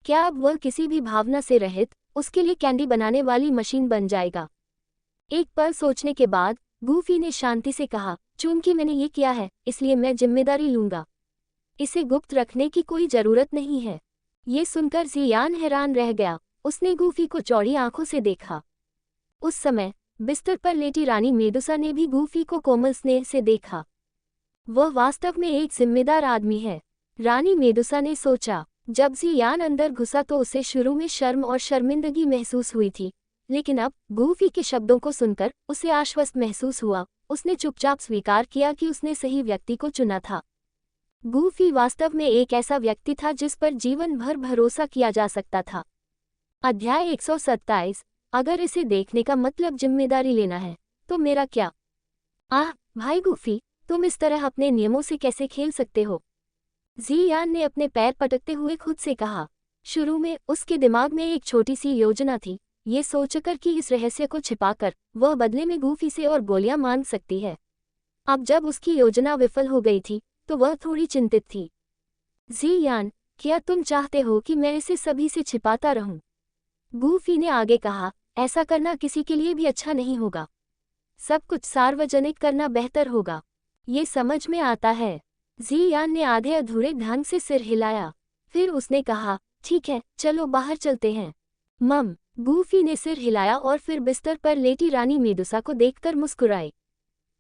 क्या अब वह किसी भी भावना से रहित उसके लिए कैंडी बनाने वाली मशीन बन जाएगा। एक पल सोचने के बाद गूफी ने शांति से कहा, चूंकि मैंने ये किया है इसलिए मैं जिम्मेदारी लूंगा। इसे गुप्त रखने की कोई जरूरत नहीं है। ये सुनकर जियान हैरान रह गया। उसने गूफी को चौड़ी आंखों से देखा। उस समय बिस्तर पर लेटी रानी मेडुसा ने भी गूफी को कोमल स्नेह से देखा। वह वास्तव में एक जिम्मेदार आदमी है, रानी मेडुसा ने सोचा। जब जियान अंदर घुसा तो उसे शुरू में शर्म और शर्मिंदगी महसूस हुई थी, लेकिन अब गूफी के शब्दों को सुनकर उसे आश्वस्त महसूस हुआ। उसने चुपचाप स्वीकार किया कि उसने सही व्यक्ति को चुना था। गूफी वास्तव में एक ऐसा व्यक्ति था जिस पर जीवन भर भरोसा किया जा सकता था। अध्याय 127। अगर इसे देखने का मतलब जिम्मेदारी लेना है तो मेरा क्या। आह भाई गूफी, तुम इस तरह अपने नियमों से कैसे खेल सकते हो, जियान ने अपने पैर पटकते हुए खुद से कहा। शुरू में उसके दिमाग में एक छोटी सी योजना थी, ये सोचकर कि इस रहस्य को छिपाकर वह बदले में गूफी से और गोलियां मांग सकती है। अब जब उसकी योजना विफल हो गई थी तो वह थोड़ी चिंतित थी। जियान, क्या तुम चाहते हो कि मैं इसे सभी से छिपाता रहूं? गूफी ने आगे कहा, ऐसा करना किसी के लिए भी अच्छा नहीं होगा। सब कुछ सार्वजनिक करना बेहतर होगा। ये समझ में आता है। जियान ने आधे अधूरे ढंग से सिर हिलाया। फिर उसने कहा, ठीक है, चलो बाहर चलते हैं। मम, गूफी ने सिर हिलाया और फिर बिस्तर पर लेटी रानी मेडुसा को देखकर मुस्कुराए।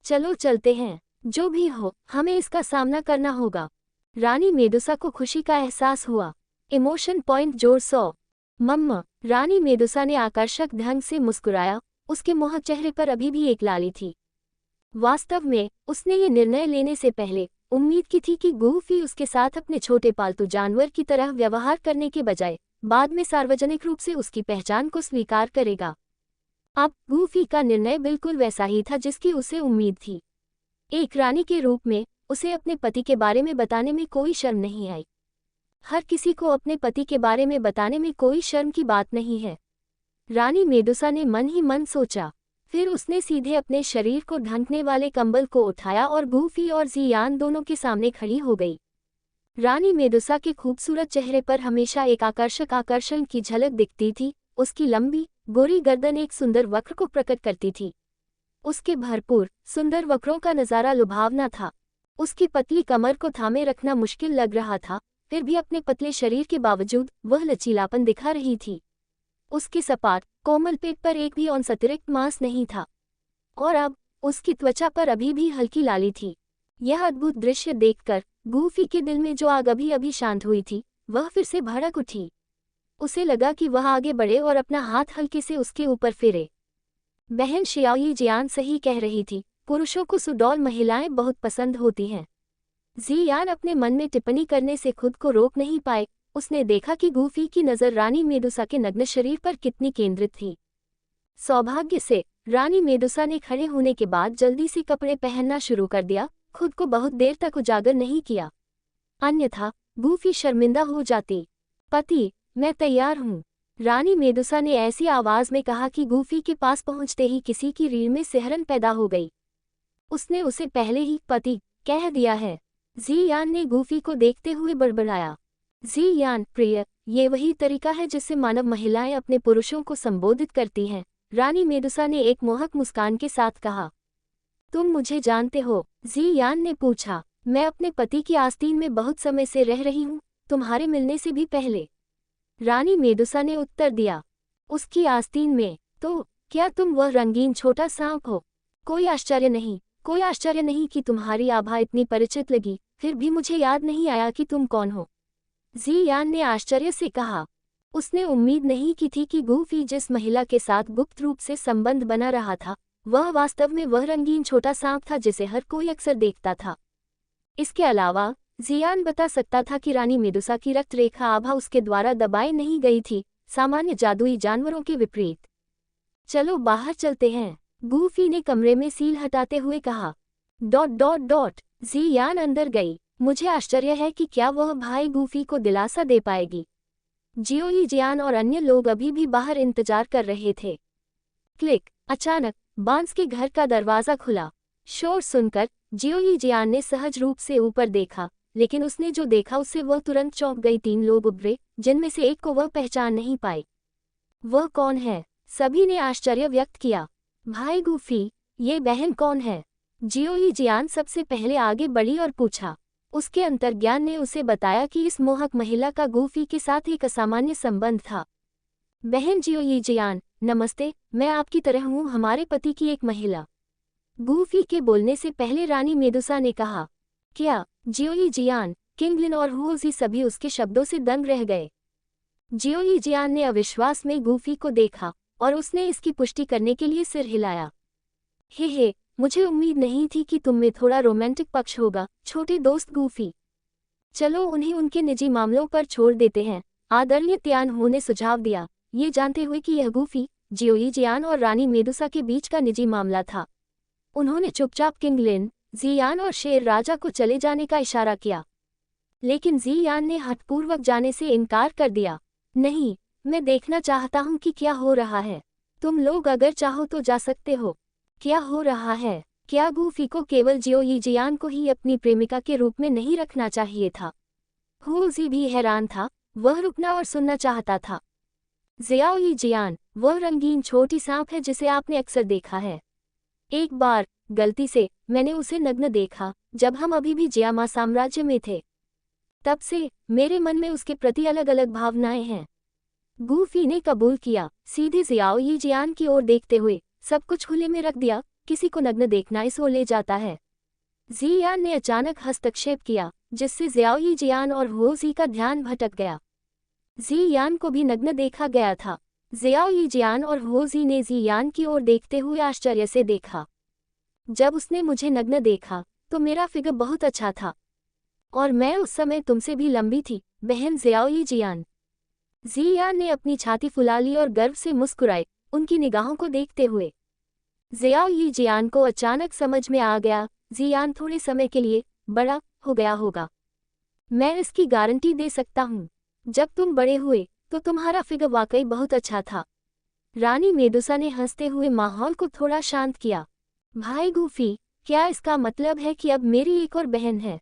चलो चलते हैं, जो भी हो हमें इसका सामना करना होगा। रानी मेडुसा को खुशी का एहसास हुआ। इमोशन पॉइंट जोड़ 100। मम्मा, रानी मेडुसा ने आकर्षक ढंग से मुस्कुराया। उसके मोहक चेहरे पर अभी भी एक लाली थी। वास्तव में उसने ये निर्णय लेने से पहले उम्मीद की थी कि गूफी उसके साथ अपने छोटे पालतू जानवर की तरह व्यवहार करने के बजाय बाद में सार्वजनिक रूप से उसकी पहचान को स्वीकार करेगा। अब गूफी का निर्णय बिल्कुल वैसा ही था जिसकी उसे उम्मीद थी। एक रानी के रूप में उसे अपने पति के बारे में बताने में कोई शर्म नहीं आई। हर किसी को अपने पति के बारे में बताने में कोई शर्म की बात नहीं है, रानी मेडुसा ने मन ही मन सोचा। फिर उसने सीधे अपने शरीर को ढंकने वाले कंबल को उठाया और गूफी और जियान दोनों के सामने खड़ी हो गई। रानी मेडुसा के खूबसूरत चेहरे पर हमेशा एक आकर्षण की झलक दिखती थी। उसकी लंबी गोरी गर्दन एक सुंदर वक्र को प्रकट करती थी। उसके भरपूर सुंदर वक्रों का नज़ारा लुभावना था। उसकी पतली कमर को थामे रखना मुश्किल लग रहा था, फिर भी अपने पतले शरीर के बावजूद वह लचीलापन दिखा रही थी। उसके सपाट कोमल पेट पर एक भी औंस अतिरिक्त मांस नहीं था और अब उसकी त्वचा पर अभी भी हल्की लाली थी। यह अद्भुत दृश्य देखकर गूफी के दिल में जो आग अभी अभी शांत हुई थी वह फिर से भड़क उठी। उसे लगा कि वह आगे बढ़े और अपना हाथ हल्के से उसके ऊपर फेरे। बहन शियाओ जियान सही कह रही थी, पुरुषों को सुडौल महिलाएं बहुत पसंद होती हैं। जियान अपने मन में टिप्पणी करने से खुद को रोक नहीं पाए। उसने देखा कि गूफी की नज़र रानी मेडुसा के नग्न शरीर पर कितनी केंद्रित थी। सौभाग्य से रानी मेडुसा ने खड़े होने के बाद जल्दी से कपड़े पहनना शुरू कर दिया। खुद को बहुत देर तक उजागर नहीं किया, अन्यथा गूफी शर्मिंदा हो जाती। पति, मैं तैयार हूँ, रानी मेदुसा ने ऐसी आवाज में कहा कि गूफी के पास पहुंचते ही किसी की रीढ़ में सिहरन पैदा हो गई। उसने उसे पहले ही पति कह दिया है। जियान ने गूफी को देखते हुए बड़बड़ाया। जियान, प्रिय, ये वही तरीका है जिससे मानव महिलाएं अपने पुरुषों को संबोधित करती हैं, रानी मेदुसा ने एक मोहक मुस्कान के साथ कहा। तुम मुझे जानते हो? जियान ने पूछा। मैं अपने पति की आस्तीन में बहुत समय से रह रही हूँ, तुम्हारे मिलने से भी पहले, रानी मेदुसा ने उत्तर दिया। उसकी आस्तीन में? तो क्या तुम वह रंगीन छोटा सांप हो? कोई आश्चर्य नहीं कि तुम्हारी आभा इतनी परिचित लगी, फिर भी मुझे याद नहीं आया कि तुम कौन हो, जियान ने आश्चर्य से कहा। उसने उम्मीद नहीं की थी कि गूफी जिस महिला के साथ गुप्त रूप से संबंध बना रहा था, वह वास्तव में वह रंगीन छोटा सांप था जिसे हर कोई अक्सर देखता था। इसके अलावा जियान बता सकता था कि रानी मेदुसा की रक्त रेखा आभा उसके द्वारा दबाई नहीं गई थी, सामान्य जादुई जानवरों के विपरीत। चलो बाहर चलते हैं, गूफी ने कमरे में सील हटाते हुए कहा। ... जियान अंदर गई। मुझे आश्चर्य है कि क्या वह भाई गूफी को दिलासा दे पाएगी। जियोई जियान और अन्य लोग अभी भी बाहर इंतजार कर रहे थे। क्लिक! अचानक बांस के घर का दरवाजा खुला। शोर सुनकर जियोई जियान ने सहज रूप से ऊपर देखा, लेकिन उसने जो देखा उससे वह तुरंत चौंक गई। 3 लोग उभरे, जिनमें से एक को वह पहचान नहीं पाई। वह कौन है? सभी ने आश्चर्य व्यक्त किया। भाई गूफी, ये बहन कौन है? जियोई जियान सबसे पहले आगे बढ़ी और पूछा। उसके अंतर्ज्ञान ने उसे बताया कि इस मोहक महिला का गूफी के साथ एक असामान्य संबंध था। बहन जियोई जियान, नमस्ते, मैं आपकी तरह हूँ, हमारे पति की एक महिला। गूफी के बोलने से पहले रानी मेदुसा ने कहा। क्या? जियोई जियान, किंगलिन और हुओजी सभी उसके शब्दों से दंग रह गए। जियोई जियान ने अविश्वास में गूफी को देखा और उसने इसकी पुष्टि करने के लिए सिर हिलाया। हे, मुझे उम्मीद नहीं थी कि तुम में थोड़ा रोमांटिक पक्ष होगा, छोटे दोस्त गूफी। चलो उन्हें उनके निजी मामलों पर छोड़ देते हैं, आदरणीय तियान हो ने सुझाव दिया, ये जानते हुए कि यह गूफी, जियोई जियान और रानी मेदुसा के बीच का निजी मामला था। उन्होंने चुपचाप किंगलिन, जियान और शेर राजा को चले जाने का इशारा किया, लेकिन जियान ने हठपूर्वक जाने से इनकार कर दिया। नहीं, मैं देखना चाहता हूँ कि क्या हो रहा है। तुम लोग अगर चाहो तो जा सकते हो। क्या हो रहा है? क्या गूफी को केवल जियोई जियान को ही अपनी प्रेमिका के रूप में नहीं रखना चाहिए था? हुओजी भी हैरान था, वह रुकना और सुनना चाहता था। जियोई जियान, वह रंगीन छोटी सांप है जिसे आपने अक्सर देखा है। एक बार गलती से मैंने उसे नग्न देखा, जब हम अभी भी जियामा साम्राज्य में थे। तब से मेरे मन में उसके प्रति अलग अलग भावनाएं हैं। गूफी ने कबूल किया, सीधे जियोई जियान की ओर देखते हुए। सब कुछ खुले में रख दिया, किसी को नग्न देखना इसो ले जाता है। जियान ने अचानक हस्तक्षेप किया, जिससे जियोई जियान और हुओजी का ध्यान भटक गया। जियान को भी नग्न देखा गया था। जियोई जियान और हुओजी ने जियान की ओर देखते हुए आश्चर्य से देखा। जब उसने मुझे नग्न देखा तो मेरा फिगर बहुत अच्छा था, और मैं उस समय तुमसे भी लंबी थी, बहन जियोई जियान। जियान ने अपनी छाती फुला ली और गर्व से मुस्कुराए, उनकी निगाहों को देखते हुए। जियोई जियान को अचानक समझ में आ गया, जियान थोड़े समय के लिए बड़ा हो गया होगा। मैं इसकी गारंटी दे सकता हूँ, जब तुम बड़े हुए तो तुम्हारा फिगर वाकई बहुत अच्छा था। रानी मेदुसा ने हंसते हुए माहौल को थोड़ा शांत किया। भाई गूफी, क्या इसका मतलब है कि अब मेरी एक और बहन है?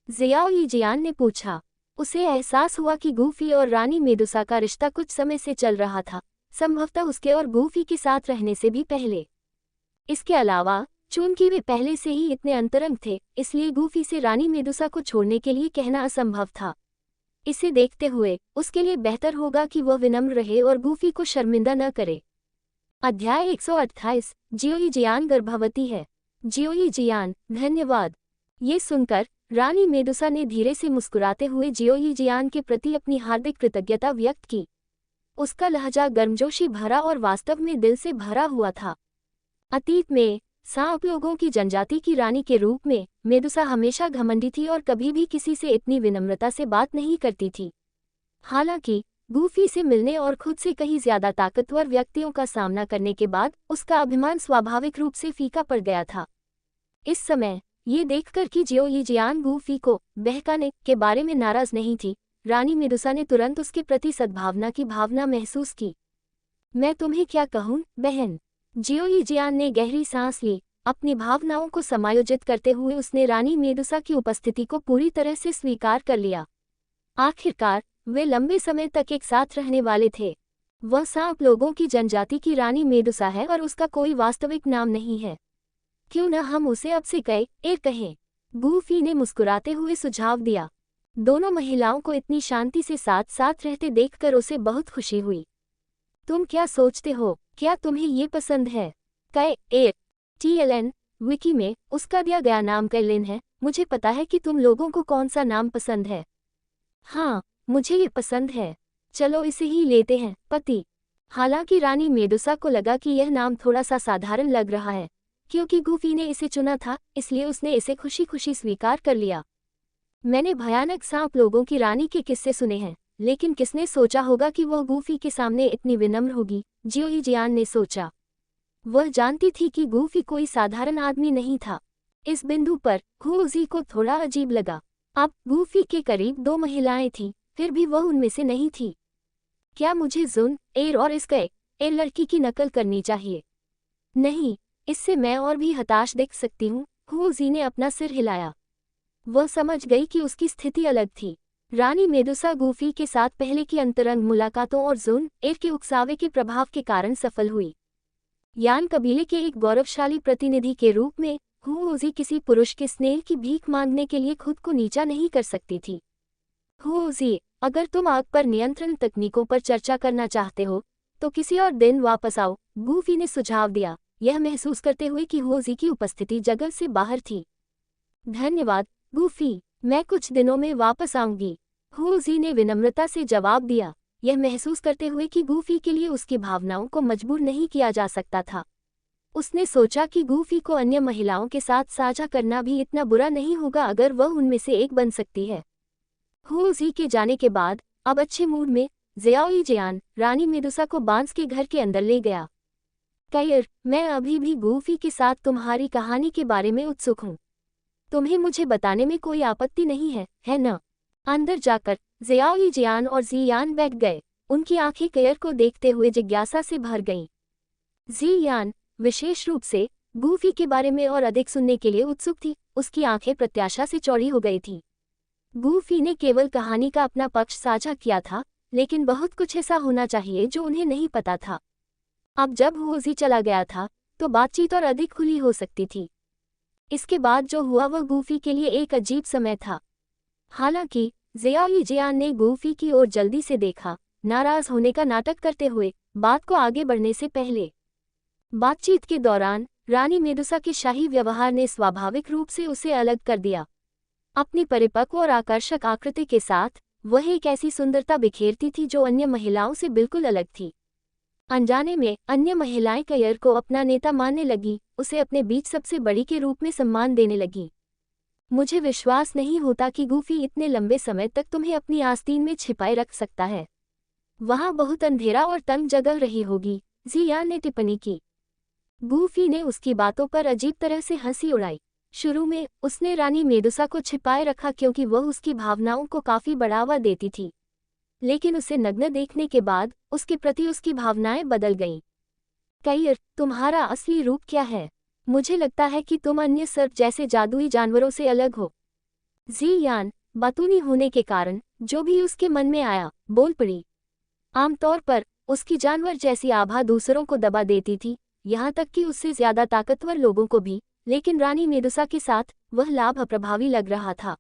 जियोई जियान ने पूछा। उसे एहसास हुआ कि गूफी और रानी मेदुसा का रिश्ता कुछ समय से चल रहा था, संभवतः उसके और गूफी के साथ रहने से भी पहले। इसके अलावा चूंकि वे पहले से ही इतने अंतरंग थे, इसलिए गूफी से रानी मेदुसा को छोड़ने के लिए कहना असंभव था। इसे देखते हुए उसके लिए बेहतर होगा कि वह विनम्र रहे और गूफी को शर्मिंदा न करे। अध्याय 128, जियोई जियान गर्भवती है। जियोई जियान, धन्यवाद। ये सुनकर रानी मेदुसा ने धीरे से मुस्कुराते हुए जियोई जियान के प्रति अपनी हार्दिक कृतज्ञता व्यक्त की। उसका लहजा गर्मजोशी भरा और वास्तव में दिल से भरा हुआ था। अतीत में सांप लोगों की जनजाति की रानी के रूप में मेदुसा हमेशा घमंडी थी और कभी भी किसी से इतनी विनम्रता से बात नहीं करती थी। हालांकि गूफी से मिलने और खुद से कहीं ज्यादा ताकतवर व्यक्तियों का सामना करने के बाद उसका अभिमान स्वाभाविक रूप से फीका पड़ गया था। इस समय ये देखकर कि जियो यीजियान गूफी को बहकाने के बारे में नाराज नहीं थी, रानी मेडुसा ने तुरंत उसके प्रति सद्भावना की भावना महसूस की। मैं तुम्हें क्या कहूँ बहन? जियो यीजियान ने गहरी सांस ली। अपनी भावनाओं को समायोजित करते हुए उसने रानी मेडुसा की उपस्थिति को पूरी तरह से स्वीकार कर लिया। आखिरकार वे लंबे समय तक एक साथ रहने वाले थे। वह सांप लोगों की जनजाति की रानी मेडुसा है और उसका कोई वास्तविक नाम नहीं है। क्यों न हम उसे अब से कहें? गूफी ने मुस्कुराते हुए सुझाव दिया। दोनों महिलाओं को इतनी शांति से साथ साथ रहते देखकर उसे बहुत खुशी हुई। तुम क्या सोचते हो? क्या तुम्हें ये पसंद है? TLN विकी में उसका दिया गया नाम कैलिन है। मुझे पता है कि तुम लोगों को कौन सा नाम पसंद है। हाँ, मुझे ये पसंद है। चलो इसे ही लेते हैं, पति। हालांकि रानी मेडुसा को लगा कि यह नाम थोड़ा सा साधारण लग रहा है, क्योंकि गूफी ने इसे चुना था, इसलिए उसने इसे खुशी खुशी स्वीकार कर लिया। मैंने भयानक सांप लोगों की रानी के किस्से सुने हैं, लेकिन किसने सोचा होगा कि वह गूफी के सामने इतनी विनम्र होगी? जियो यीजियान ने सोचा। वह जानती थी कि गूफी कोई साधारण आदमी नहीं था। इस बिंदु पर हुओजी को थोड़ा अजीब लगा। अब गूफी के करीब 2 महिलाएं थीं, फिर भी वह उनमें से नहीं थी। क्या मुझे जुन एर और इस लड़की की नकल करनी चाहिए? नहीं, इससे मैं और भी हताश दिख सकती हूँ। हुओजी ने अपना सिर हिलाया। वह समझ गई कि उसकी स्थिति अलग थी। रानी मेडुसा गूफी के साथ पहले की अंतरंग मुलाकातों और जुन एर के उकसावे के प्रभाव के कारण सफल हुई। यान कबीले के एक गौरवशाली प्रतिनिधि के रूप में हुओजी किसी पुरुष के स्नेह की भीख मांगने के लिए खुद को नीचा नहीं कर सकती थी। हुओजी, अगर तुम आग पर नियंत्रण तकनीकों पर चर्चा करना चाहते हो तो किसी और दिन वापस आओ, गूफी ने सुझाव दिया, यह महसूस करते हुए कि हुओजी की उपस्थिति जगह से बाहर थी। धन्यवाद गूफी, मैं कुछ दिनों में वापस आऊंगी, हुओजी ने विनम्रता से जवाब दिया, यह महसूस करते हुए कि गूफी के लिए उसकी भावनाओं को मजबूर नहीं किया जा सकता था। उसने सोचा कि गूफी को अन्य महिलाओं के साथ साझा करना भी इतना बुरा नहीं होगा अगर वह उनमें से एक बन सकती है। हुओजी के जाने के बाद अब अच्छे मूड में जियाओ यीजियान रानी मेडुसा को बांस के घर के अंदर ले गया। कैयर, मैं अभी भी गूफी के साथ तुम्हारी कहानी के बारे में उत्सुक हूँ। तुम्हें मुझे बताने में कोई आपत्ति नहीं है न? अंदर जाकर जियाओ यीजियान और जियान बैठ गए। उनकी आंखें कैयर को देखते हुए जिज्ञासा से भर गईं। जियान विशेष रूप से गूफी के बारे में और अधिक सुनने के लिए उत्सुक थी। उसकी आंखें प्रत्याशा से चौड़ी हो गई थीं। गूफी ने केवल कहानी का अपना पक्ष साझा किया था, लेकिन बहुत कुछ ऐसा होना चाहिए जो उन्हें नहीं पता था। अब जब हुओजी चला गया था तो बातचीत और अधिक खुली हो सकती थी। इसके बाद जो हुआ वह गूफी के लिए एक अजीब समय था। हालांकि जियाओ यीजियान ने गूफी की ओर जल्दी से देखा, नाराज होने का नाटक करते हुए, बात को आगे बढ़ने से पहले। बातचीत के दौरान रानी मेडुसा के शाही व्यवहार ने स्वाभाविक रूप से उसे अलग कर दिया। अपनी परिपक्व और आकर्षक आकृति के साथ वह एक ऐसी सुंदरता बिखेरती थी जो अन्य महिलाओं से बिल्कुल अलग थी। अनजाने में अन्य महिलाएं कैयर को अपना नेता मानने लगी, उसे अपने बीच सबसे बड़ी के रूप में सम्मान देने लगी। मुझे विश्वास नहीं होता कि गूफी इतने लंबे समय तक तुम्हें अपनी आस्तीन में छिपाए रख सकता है। वहां बहुत अंधेरा और तंग जगह रही होगी, जियान ने टिप्पणी की। गूफी ने उसकी बातों पर अजीब तरह से हंसी उड़ाई। शुरू में उसने रानी मेडुसा को छिपाए रखा क्योंकि वह उसकी भावनाओं को काफी बढ़ावा देती थी, लेकिन उसे नग्न देखने के बाद उसके प्रति उसकी भावनाएं बदल गईं। कैयर, तुम्हारा असली रूप क्या है? मुझे लगता है कि तुम अन्य सर्प जैसे जादुई जानवरों से अलग हो। जियान बातूनी होने के कारण जो भी उसके मन में आया बोल पड़ी। आमतौर पर उसकी जानवर जैसी आभा दूसरों को दबा देती थी, यहाँ तक कि उससे ज्यादा ताकतवर लोगों को भी, लेकिन रानी मेडुसा के साथ वह लाभ अप्रभावी लग रहा था।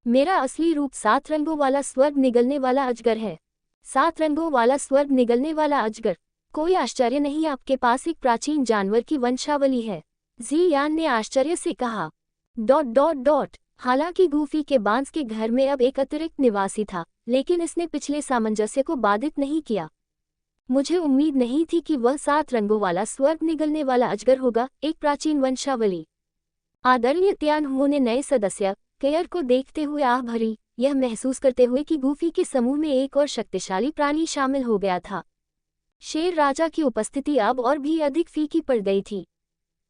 मेरा असली रूप 7 रंगों वाला स्वर्ग निगलने वाला अजगर है। 7 रंगों वाला स्वर्ग निगलने वाला अजगर। कोई आश्चर्य नहीं, आपके पास एक प्राचीन जानवर की वंशावली है, जियान ने आश्चर्य से कहा। ... हालांकि गूफी के बांस के घर में अब एक अतिरिक्त निवासी था, लेकिन इसने पिछले सामंजस्य को बाधित नहीं किया। मुझे उम्मीद नहीं थी कि वह 7 रंगों वाला स्वर्ग निगलने वाला अजगर होगा, एक प्राचीन वंशावली। आदरणीय त्यान हुओ ने नए सदस्य कैयर को देखते हुए आह भरी, यह महसूस करते हुए कि गूफी के समूह में एक और शक्तिशाली प्राणी शामिल हो गया था। शेर राजा की उपस्थिति अब और भी अधिक फीकी पड़ गई थी।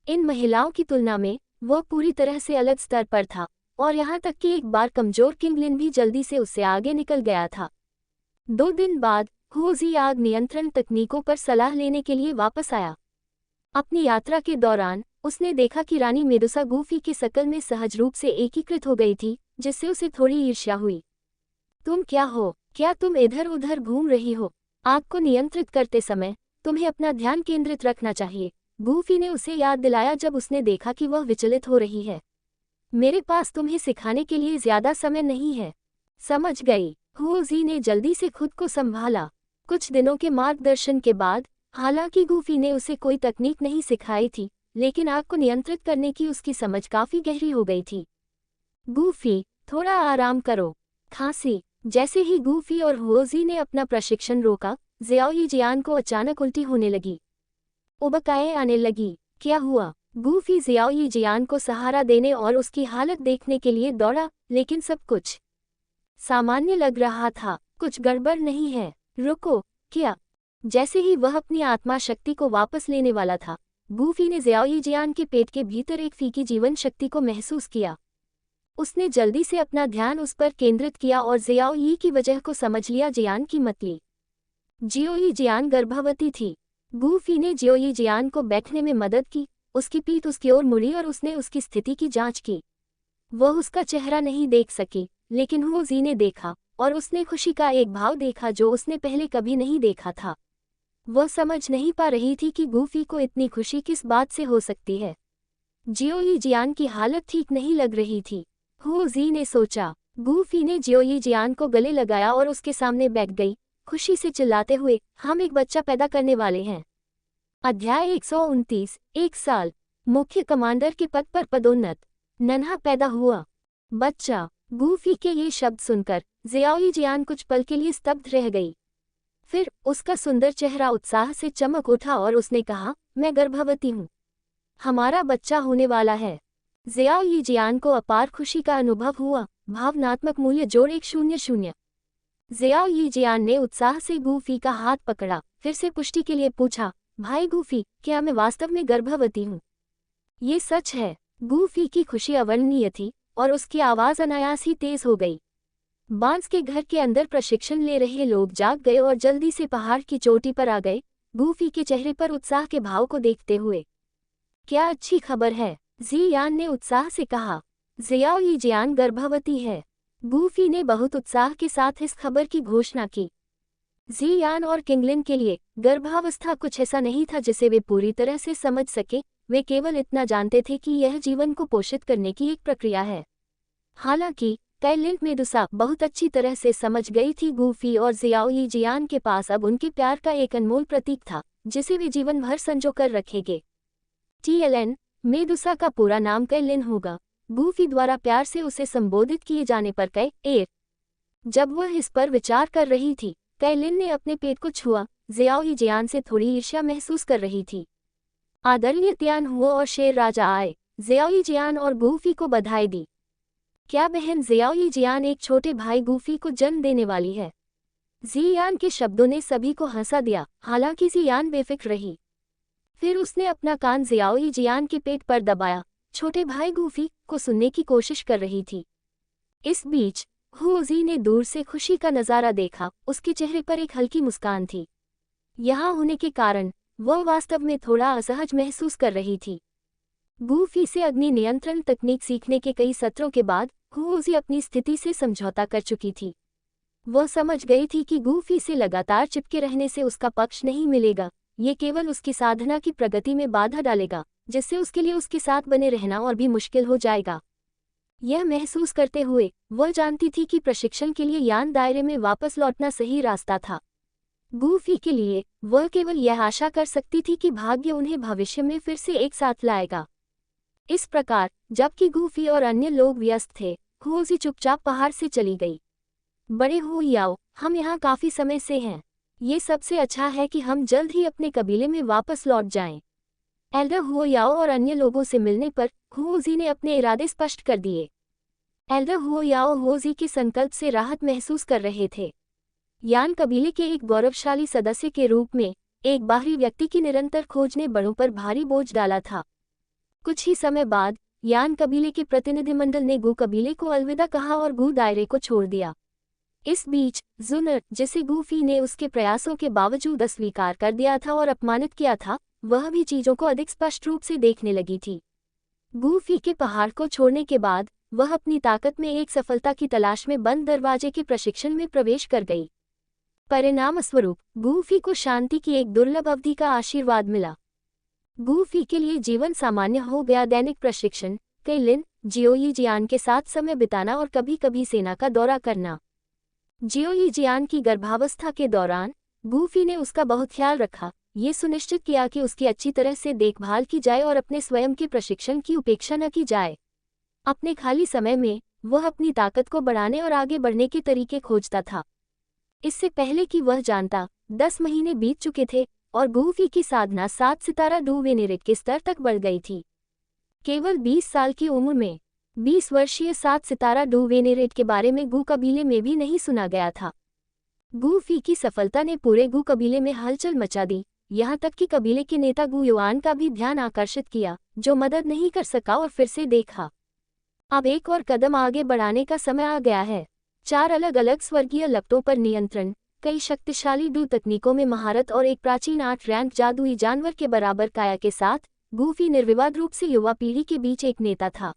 इन महिलाओं की तुलना में वह पूरी तरह से अलग स्तर पर था, और यहाँ तक कि एक बार कमजोर किंगलिन भी जल्दी से उससे आगे निकल गया था। 2 दिन बाद हुओजी आग नियंत्रण तकनीकों पर सलाह लेने के लिए वापस आया। अपनी यात्रा के दौरान उसने देखा कि रानी मेडुसा गूफी की शकल में सहज रूप से एकीकृत हो गई थी, जिससे उसे थोड़ी ईर्ष्या हुई। तुम क्या हो? क्या तुम इधर उधर घूम रही हो? आग को नियंत्रित करते समय तुम्हें अपना ध्यान केंद्रित रखना चाहिए, गूफी ने उसे याद दिलाया जब उसने देखा कि वह विचलित हो रही है। मेरे पास तुम्हें सिखाने के लिए ज्यादा समय नहीं है। समझ गई। हुओजी ने जल्दी से खुद को संभाला। कुछ दिनों के मार्गदर्शन के बाद, हालांकि गूफी ने उसे कोई तकनीक नहीं सिखाई थी, लेकिन आग को नियंत्रित करने की उसकी समझ काफी गहरी हो गई थी। गूफी, थोड़ा आराम करो। खांसी। जैसे ही गूफी और हुओजी ने अपना प्रशिक्षण रोका, ज़ियाओ जियान को अचानक उल्टी होने लगी। उबकाएं आने लगी। क्या हुआ? गूफी ज़ियाओ जियान को सहारा देने और उसकी हालत देखने के लिए दौड़ा, लेकिन सब कुछ सामान्य लग रहा था। कुछ गड़बड़ नहीं है। रुको। क्या? जैसे ही वह अपनी आत्मा शक्ति को वापस लेने वाला था, गूफी ने ज़ियाओ जियान के पेट के भीतर एक फीकी जीवन शक्ति को महसूस किया। उसने जल्दी से अपना ध्यान उस पर केंद्रित किया और ज़ियाओ यी की वजह को समझ लिया। जियान की मतली। जियोई जियान गर्भवती थी। गूफी ने जियोई जियान को बैठने में मदद की, उसकी पीठ उसकी ओर मुड़ी और उसने उसकी स्थिति की जांच की। वह उसका चेहरा नहीं देख सकी, लेकिन हुओजी ने देखा, और उसने खुशी का एक भाव देखा जो उसने पहले कभी नहीं देखा था। वह समझ नहीं पा रही थी कि गूफी को इतनी खुशी किस बात से हो सकती है। जियोई जियान की हालत ठीक नहीं लग रही थी, हुओजी ने सोचा। गूफी ने जियोई जियान को गले लगाया और उसके सामने बैठ गई, खुशी से चिल्लाते हुए, हम एक बच्चा पैदा करने वाले हैं। अध्याय 129। 1 साल। मुख्य कमांडर के पद पर पदोन्नत। नन्हा पैदा हुआ बच्चा। गूफी के ये शब्द सुनकर ज़ियाओ जियान कुछ पल के लिए स्तब्ध रह गई। फिर उसका सुंदर चेहरा उत्साह से चमक उठा और उसने कहा, मैं गर्भवती हूँ। हमारा बच्चा होने वाला है। ज़ियाओ जियान को अपार खुशी का अनुभव हुआ। भावनात्मक मूल्य जोड़ 100। ज़ियाओ जियान ने उत्साह से गूफी का हाथ पकड़ा, फिर से पुष्टि के लिए पूछा, भाई गूफी, क्या मैं वास्तव में गर्भवती हूँ? ये सच है। गूफी की खुशी अवर्णनीय थी, और उसकी आवाज़ अनायास ही तेज हो गई। बांस के घर के अंदर प्रशिक्षण ले रहे लोग जाग गए और जल्दी से पहाड़ की चोटी पर आ गए, गूफी के चेहरे पर उत्साह के भाव को देखते हुए। क्या अच्छी खबर है, जियान ने उत्साह से कहा। ज़ियाओ जियान गर्भवती है। गूफी ने बहुत उत्साह के साथ इस खबर की घोषणा की। जियान और किंगलिन के लिए गर्भावस्था कुछ ऐसा नहीं था जिसे वे पूरी तरह से समझ सके, वे केवल इतना जानते थे कि यह जीवन को पोषित करने की एक प्रक्रिया है। हालांकि कैलिन मेडुसा बहुत अच्छी तरह से समझ गई थी। गूफी और ज़ियाओ जियान के पास अब उनके प्यार का एक अनमोल प्रतीक था, जिसे वे जीवन भर संजो कर रखेंगे। TLN मेडुसा का पूरा नाम कैलिन होगा। गूफी द्वारा प्यार से उसे संबोधित किए जाने पर एर। जब वह इस पर विचार कर रही थी, कैलिन ने अपने पेट को छुआ। ज़ियाओ जियान से थोड़ी ईर्ष्या महसूस कर रही थी। आदरणीय त्यान हुओ और शेर राजा आए। ज़ियाओ जियान और गूफी को बधाई दी। क्या बहन ज़ियाओ जियान एक छोटे भाई गूफी को जन्म देने वाली है? जियान के शब्दों ने सभी को हंसा दिया, हालांकि जियान बेफिक्र रही। फिर उसने अपना कान ज़ियाओ जियान के पेट पर दबाया, छोटे भाई गूफी को सुनने की कोशिश कर रही थी। इस बीच हुओजी ने दूर से खुशी का नज़ारा देखा, उसके चेहरे पर एक हल्की मुस्कान थी। यहाँ होने के कारण वह वास्तव में थोड़ा असहज महसूस कर रही थी। गूफी से अग्नि नियंत्रण तकनीक सीखने के कई सत्रों के बाद हुओजी अपनी स्थिति से समझौता कर चुकी थी। वह समझ गई थी कि गूफी से लगातार चिपके रहने से उसका पक्ष नहीं मिलेगा, ये केवल उसकी साधना की प्रगति में बाधा डालेगा, जिससे उसके लिए उसके साथ बने रहना और भी मुश्किल हो जाएगा। यह महसूस करते हुए वह जानती थी कि प्रशिक्षण के लिए यान दायरे में वापस लौटना सही रास्ता था। गूफी के लिए वह केवल यह आशा कर सकती थी कि भाग्य उन्हें भविष्य में फिर से एक साथ लाएगा। इस प्रकार जबकि गूफी और अन्य लोग व्यस्त थे, हुओजी चुपचाप पहाड़ से चली गई। बड़े हुओयाओ, हम यहाँ काफी समय से हैं। ये सबसे अच्छा है कि हम जल्द ही अपने कबीले में वापस लौट जाएं। एल्डर हुओयाओ और अन्य लोगों से मिलने पर हुओजी ने अपने इरादे स्पष्ट कर दिए। एल्डर हुओयाओ हुओजी के संकल्प से राहत महसूस कर रहे थे। यान कबीले के एक गौरवशाली सदस्य के रूप में एक बाहरी व्यक्ति की निरंतर खोज ने बड़ों पर भारी बोझ डाला था। कुछ ही समय बाद यान कबीले के प्रतिनिधिमंडल ने गू कबीले को अलविदा कहा और गू दायरे को छोड़ दिया। इस बीच जुनर, जिसे गूफी ने उसके प्रयासों के बावजूद अस्वीकार कर दिया था और अपमानित किया था, वह भी चीजों को अधिक स्पष्ट रूप से देखने लगी थी। गूफी के पहाड़ को छोड़ने के बाद वह अपनी ताकत में एक सफलता की तलाश में बंद दरवाजे के प्रशिक्षण में प्रवेश कर गई। परिणामस्वरूप गूफी को शांति की एक दुर्लभ अवधि का आशीर्वाद मिला। गूफी के लिए जीवन सामान्य हो गया। दैनिक प्रशिक्षण, कैलिन जियोयिजियान के साथ समय बिताना और कभी कभी सेना का दौरा करना। जियोयिजियान की गर्भावस्था के दौरान गूफी ने उसका बहुत ख्याल रखा, ये सुनिश्चित किया कि उसकी अच्छी तरह से देखभाल की जाए और अपने स्वयं के प्रशिक्षण की उपेक्षा न की जाए। अपने खाली समय में वह अपनी ताकत को बढ़ाने और आगे बढ़ने के तरीके खोजता था। इससे पहले कि वह जानता, 10 महीने बीत चुके थे और गूफी की साधना 7 सितारा डू वेनेरेट के स्तर तक बढ़ गई थी। केवल 20 साल की उम्र में 20 वर्षीय 7 सितारा डू वेनेरेट के बारे में गू कबीले में भी नहीं सुना गया था। गूफी की सफलता ने पूरे गू कबीले में हलचल मचा दी, यहाँ तक कि कबीले के नेता गू युआन का भी ध्यान आकर्षित किया, जो मदद नहीं कर सका और फिर से देखा। अब एक और कदम आगे बढ़ाने का समय आ गया है। 4 अलग अलग स्वर्गीय लपटों पर नियंत्रण, कई शक्तिशाली डू तकनीकों में महारत और एक प्राचीन 8 रैंक जादुई जानवर के बराबर काया के साथ गूफी निर्विवाद रूप से युवा पीढ़ी के बीच एक नेता था।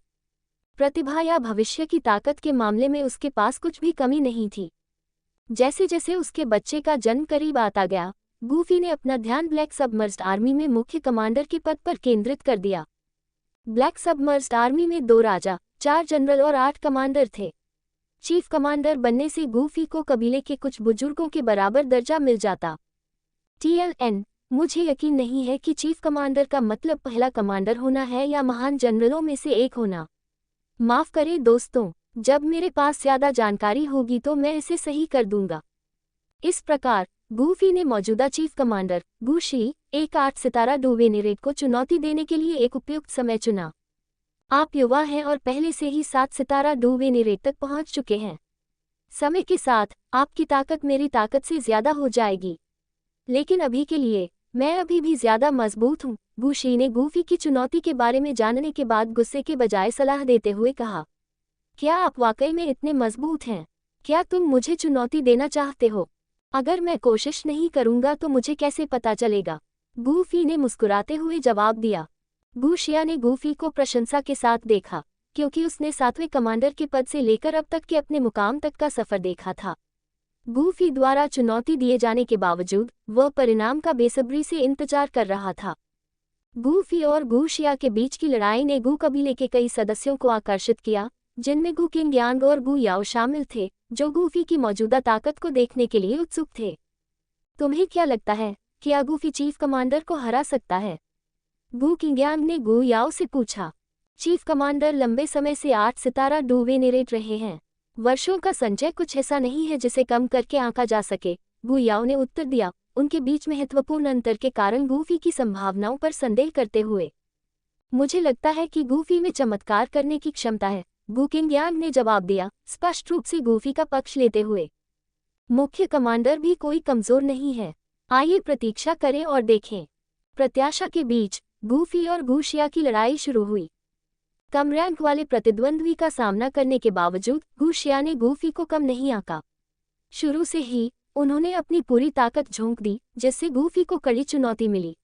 प्रतिभा या भविष्य की ताकत के मामले में उसके पास कुछ भी कमी नहीं थी। जैसे जैसे उसके बच्चे का जन्म करीब आता गया, गूफी ने अपना ध्यान ब्लैक सबमर्ज्ड आर्मी में मुख्य कमांडर के पद पर केंद्रित कर दिया। ब्लैक सबमर्ज्ड आर्मी में 2 राजा, 4 जनरल और 8 कमांडर थे। चीफ कमांडर बनने से गूफी को कबीले के कुछ बुजुर्गों के बराबर दर्जा मिल जाता। TLN, मुझे यकीन नहीं है कि चीफ कमांडर का मतलब पहला कमांडर होना है या महान जनरलों में से एक होना। माफ करें दोस्तों, जब मेरे पास ज्यादा जानकारी होगी तो मैं इसे सही कर दूंगा। इस प्रकार गूफी ने मौजूदा चीफ कमांडर गूशी, एक 8 सितारा डू वेनेरेट को चुनौती देने के लिए एक उपयुक्त समय चुना। आप युवा हैं और पहले से ही 7 सितारा डू वेनेरेट तक पहुंच चुके हैं। समय के साथ आपकी ताकत मेरी ताकत से ज्यादा हो जाएगी, लेकिन अभी के लिए मैं अभी भी ज्यादा मजबूत हूँ। गूशी ने गूफी की चुनौती के बारे में जानने के बाद गुस्से के बजाय सलाह देते हुए कहा, क्या आप वाकई में इतने मजबूत हैं? क्या तुम मुझे चुनौती देना चाहते हो? अगर मैं कोशिश नहीं करूंगा तो मुझे कैसे पता चलेगा? गूफी ने मुस्कुराते हुए जवाब दिया। गूशिया ने गूफी को प्रशंसा के साथ देखा, क्योंकि उसने 7वें कमांडर के पद से लेकर अब तक के अपने मुकाम तक का सफर देखा था। गूफी द्वारा चुनौती दिए जाने के बावजूद वह परिणाम का बेसब्री से इंतजार कर रहा था। गूफी और गूशिया के बीच की लड़ाई ने गू कबीले के कई सदस्यों को आकर्षित किया, जिनमें गू किंगयांग और गू याओ शामिल थे, जो गूफी की मौजूदा ताकत को देखने के लिए उत्सुक थे। तुम्हें क्या लगता है, क्या गूफी चीफ कमांडर को हरा सकता है? गू किंगयांग ने गू याओ से पूछा। चीफ कमांडर लंबे समय से 8 सितारा डू वेनेरेट रहे हैं। वर्षों का संचय कुछ ऐसा नहीं है जिसे कम करके आंका जा सके, गू याओ ने उत्तर दिया, उनके बीच महत्वपूर्ण अंतर के कारण गूफी की संभावनाओं पर संदेह करते हुए। मुझे लगता है कि गूफी में चमत्कार करने की क्षमता है, गू किंगयांग ने जवाब दिया, स्पष्ट रूप से गूफी का पक्ष लेते हुए। मुख्य कमांडर भी कोई कमजोर नहीं है, आइए प्रतीक्षा करें और देखें। प्रत्याशा के बीच गूफी और गूशिया की लड़ाई शुरू हुई। कम रैंक वाले प्रतिद्वंद्वी का सामना करने के बावजूद गूशिया ने गूफी को कम नहीं आंका। शुरू से ही उन्होंने अपनी पूरी ताकत झोंक दी, जिससे गूफी को कड़ी चुनौती मिली।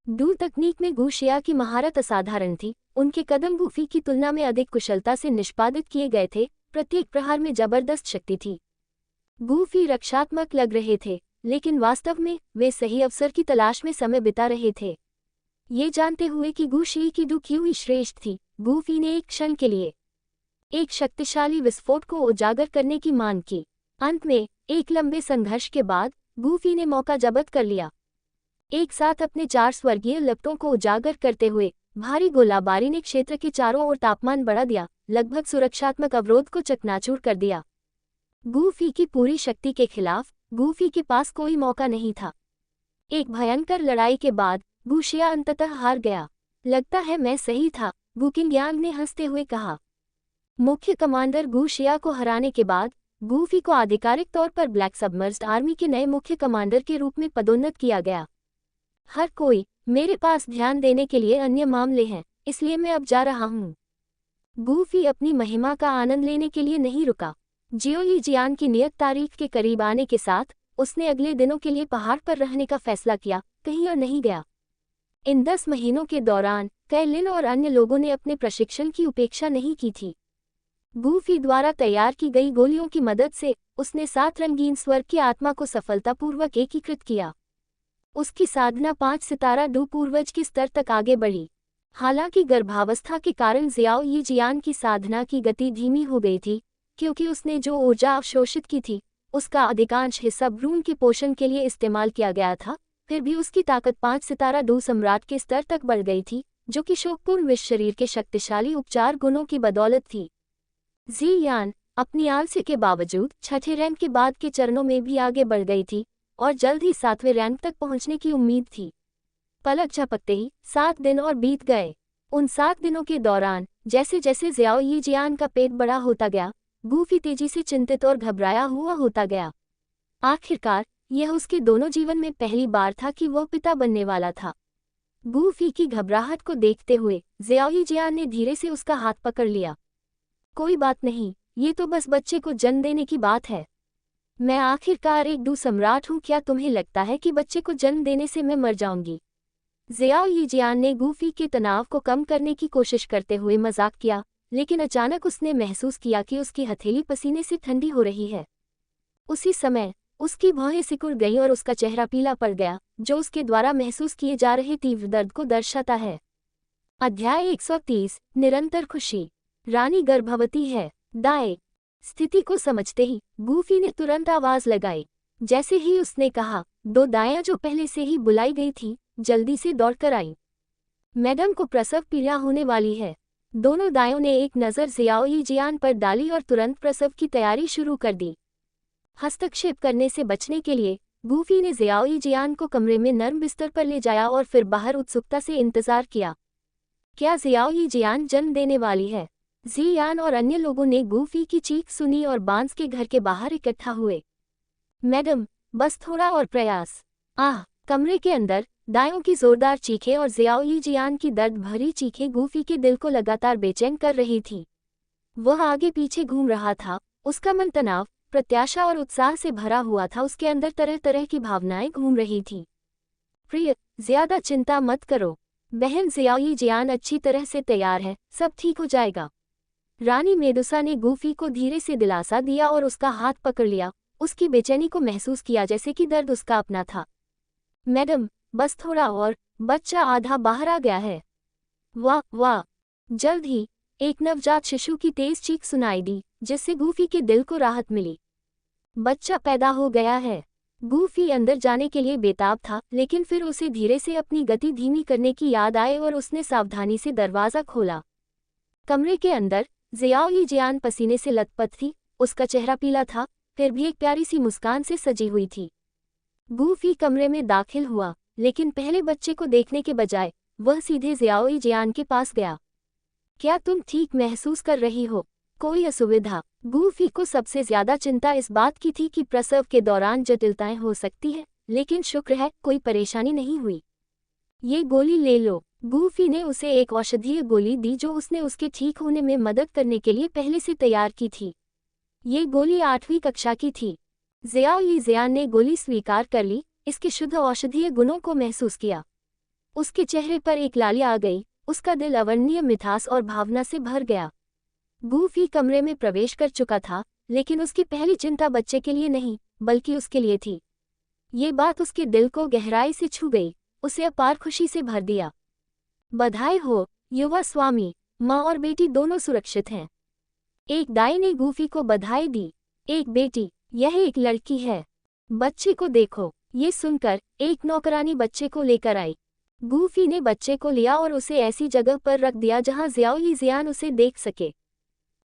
डू तकनीक में गूशिया की महारत असाधारण थी, उनके कदम गूफी की तुलना में अधिक कुशलता से निष्पादित किए गए थे, प्रत्येक प्रहार में जबरदस्त शक्ति थी। गूफी रक्षात्मक लग रहे थे, लेकिन वास्तव में वे सही अवसर की तलाश में समय बिता रहे थे। ये जानते हुए कि गूशी की डू क्यों ही श्रेष्ठ थी, गूफी ने एक क्षण के लिए एक शक्तिशाली विस्फोट को उजागर करने की मांग की। अंत में एक लंबे संघर्ष के बाद गूफी ने मौका जब्त कर लिया। एक साथ अपने 4 स्वर्गीय लपटों को उजागर करते हुए भारी गोलाबारी ने क्षेत्र के चारों ओर तापमान बढ़ा दिया, लगभग सुरक्षात्मक अवरोध को चकनाचूर कर दिया। गूफी की पूरी शक्ति के खिलाफ गूफी के पास कोई मौका नहीं था। एक भयंकर लड़ाई के बाद गूशिया अंततः हार गया। लगता है मैं सही था, गू किंगयांग ने हंसते हुए कहा। मुख्य कमांडर गूशिया को हराने के बाद गूफी को आधिकारिक तौर पर ब्लैक सबमर्ज्ड आर्मी के नए मुख्य कमांडर के रूप में पदोन्नत किया गया। हर कोई, मेरे पास ध्यान देने के लिए अन्य मामले हैं, इसलिए मैं अब जा रहा हूँ। गूफी अपनी महिमा का आनंद लेने के लिए नहीं रुका। जियो यी जियान की नियत तारीख के करीब आने के साथ उसने अगले दिनों के लिए पहाड़ पर रहने का फैसला किया, कहीं और नहीं गया। इन 10 महीनों के दौरान कैलिन और अन्य लोगों ने अपने प्रशिक्षण की उपेक्षा नहीं की थी। गूफी द्वारा तैयार की गई गोलियों की मदद से उसने 7 रंगीन स्वर्ग की आत्मा को सफलतापूर्वक एकीकृत किया। उसकी साधना 5 सितारा डू पूर्वज के स्तर तक आगे बढ़ी। हालांकि गर्भावस्था के कारण जियाओ यी जियान की साधना की गति धीमी हो गई थी, क्योंकि उसने जो ऊर्जा अवशोषित की थी उसका अधिकांश हिस्सा भ्रूण के पोषण के लिए इस्तेमाल किया गया था। फिर भी उसकी ताकत 5 सितारा डू सम्राट के स्तर तक बढ़ गई थी, जो कि शोकपूर्ण विष शरीर के शक्तिशाली उपचार गुणों की बदौलत थी। जियान अपनी आलस्य के बावजूद छठे रैंक के बाद के चरणों में भी आगे बढ़ गई थी और जल्द ही 7वें रैंक तक पहुंचने की उम्मीद थी। पलक झपकते ही 7 दिन और बीत गए। उन 7 दिनों के दौरान जैसे जैसे जियाओ यी जियान का पेट बड़ा होता गया, गूफी तेजी से चिंतित और घबराया हुआ होता गया। आखिरकार यह उसके दोनों जीवन में पहली बार था कि वह पिता बनने वाला था। गूफी की घबराहट को देखते हुए जियाओ यी जियान ने धीरे से उसका हाथ पकड़ लिया। कोई बात नहीं, ये तो बस बच्चे को जन्म देने की बात है। मैं आखिरकार एक डू सम्राट हूँ, क्या तुम्हें लगता है कि बच्चे को जन्म देने से मैं मर जाऊंगी? जियाओ यी जियान ने गूफी के तनाव को कम करने की कोशिश करते हुए मजाक किया, लेकिन अचानक उसने महसूस किया कि उसकी हथेली पसीने से ठंडी हो रही है। उसी समय उसकी भौहें सिकुड़ गईं और उसका चेहरा पीला पड़ गया, जो उसके द्वारा महसूस किए जा रहे तीव्र दर्द को दर्शाता है। अध्याय 130 निरंतर खुशी। रानी गर्भवती है। दाएं। स्थिति को समझते ही गूफी ने तुरंत आवाज लगाई। जैसे ही उसने कहा, 2 दायां जो पहले से ही बुलाई गई थी जल्दी से दौड़कर आई। मैडम को प्रसव पीड़ा होने वाली है। दोनों दायों ने एक नज़र जियाओ यी जियान पर डाली और तुरंत प्रसव की तैयारी शुरू कर दी। हस्तक्षेप करने से बचने के लिए गूफी ने जियाओ यी जियान को कमरे में नर्म बिस्तर पर ले जाया और फिर बाहर उत्सुकता से इंतजार किया। क्या जियाओ यी जियान जन्म देने वाली है? जियान और अन्य लोगों ने गूफी की चीख सुनी और बांस के घर के बाहर इकट्ठा हुए। मैडम, बस थोड़ा और प्रयास। आह! कमरे के अंदर दायों की जोरदार चीखें और जियाओ यी जियान की दर्द भरी चीखें गूफी के दिल को लगातार बेचैन कर रही थी। वह आगे पीछे घूम रहा था, उसका मन तनाव, प्रत्याशा और उत्साह से भरा हुआ था। उसके अंदर तरह तरह की भावनाएं घूम रही थी। प्रिय, ज्यादा चिंता मत करो। बहन जियाओ यी जियान अच्छी तरह से तैयार है, सब ठीक हो जाएगा। रानी मेडुसा ने गूफी को धीरे से दिलासा दिया और उसका हाथ पकड़ लिया। उसकी बेचैनी को महसूस किया जैसे कि दर्द उसका अपना था। मैडम, बस थोड़ा और, बच्चा आधा बाहर आ गया है। वाह वाह! जल्द ही एक नवजात शिशु की तेज चीख सुनाई दी, जिससे गूफी के दिल को राहत मिली। बच्चा पैदा हो गया है। गूफी अंदर जाने के लिए बेताब था, लेकिन फिर उसे धीरे से अपनी गति धीमी करने की याद आई और उसने सावधानी से दरवाज़ा खोला। कमरे के अंदर जियाओ यी जियान पसीने से लथपथ थी। उसका चेहरा पीला था, फिर भी एक प्यारी सी मुस्कान से सजी हुई थी। गूफी कमरे में दाखिल हुआ, लेकिन पहले बच्चे को देखने के बजाय वह सीधे जियाओ यी जियान के पास गया। क्या तुम ठीक महसूस कर रही हो? कोई असुविधा? गूफी को सबसे ज्यादा चिंता इस बात की थी कि प्रसव के दौरान जटिलताएं हो सकती हैं, लेकिन शुक्र है कोई परेशानी नहीं हुई। ये गोली ले लो। गूफी ने उसे एक औषधीय गोली दी जो उसने उसके ठीक होने में मदद करने के लिए पहले से तैयार की थी। ये गोली 8वीं कक्षा की थी। जियाओ यी जियान ने गोली स्वीकार कर ली, इसके शुद्ध औषधीय गुणों को महसूस किया। उसके चेहरे पर एक लाली आ गई, उसका दिल अवर्णनीय मिठास और भावना से भर गया। गूफी कमरे में प्रवेश कर चुका था, लेकिन उसकी पहली चिंता बच्चे के लिए नहीं, बल्कि उसके लिए थी। ये बात उसके दिल को गहराई से छू गई, उसे अपार खुशी से भर दिया। बधाई हो, युवा स्वामी, माँ और बेटी दोनों सुरक्षित हैं। एक दाई ने गूफी को बधाई दी। एक बेटी, यह एक लड़की है। बच्चे को देखो। ये सुनकर एक नौकरानी बच्चे को लेकर आई। गूफी ने बच्चे को लिया और उसे ऐसी जगह पर रख दिया जहां जियाओ यी जियान उसे देख सके।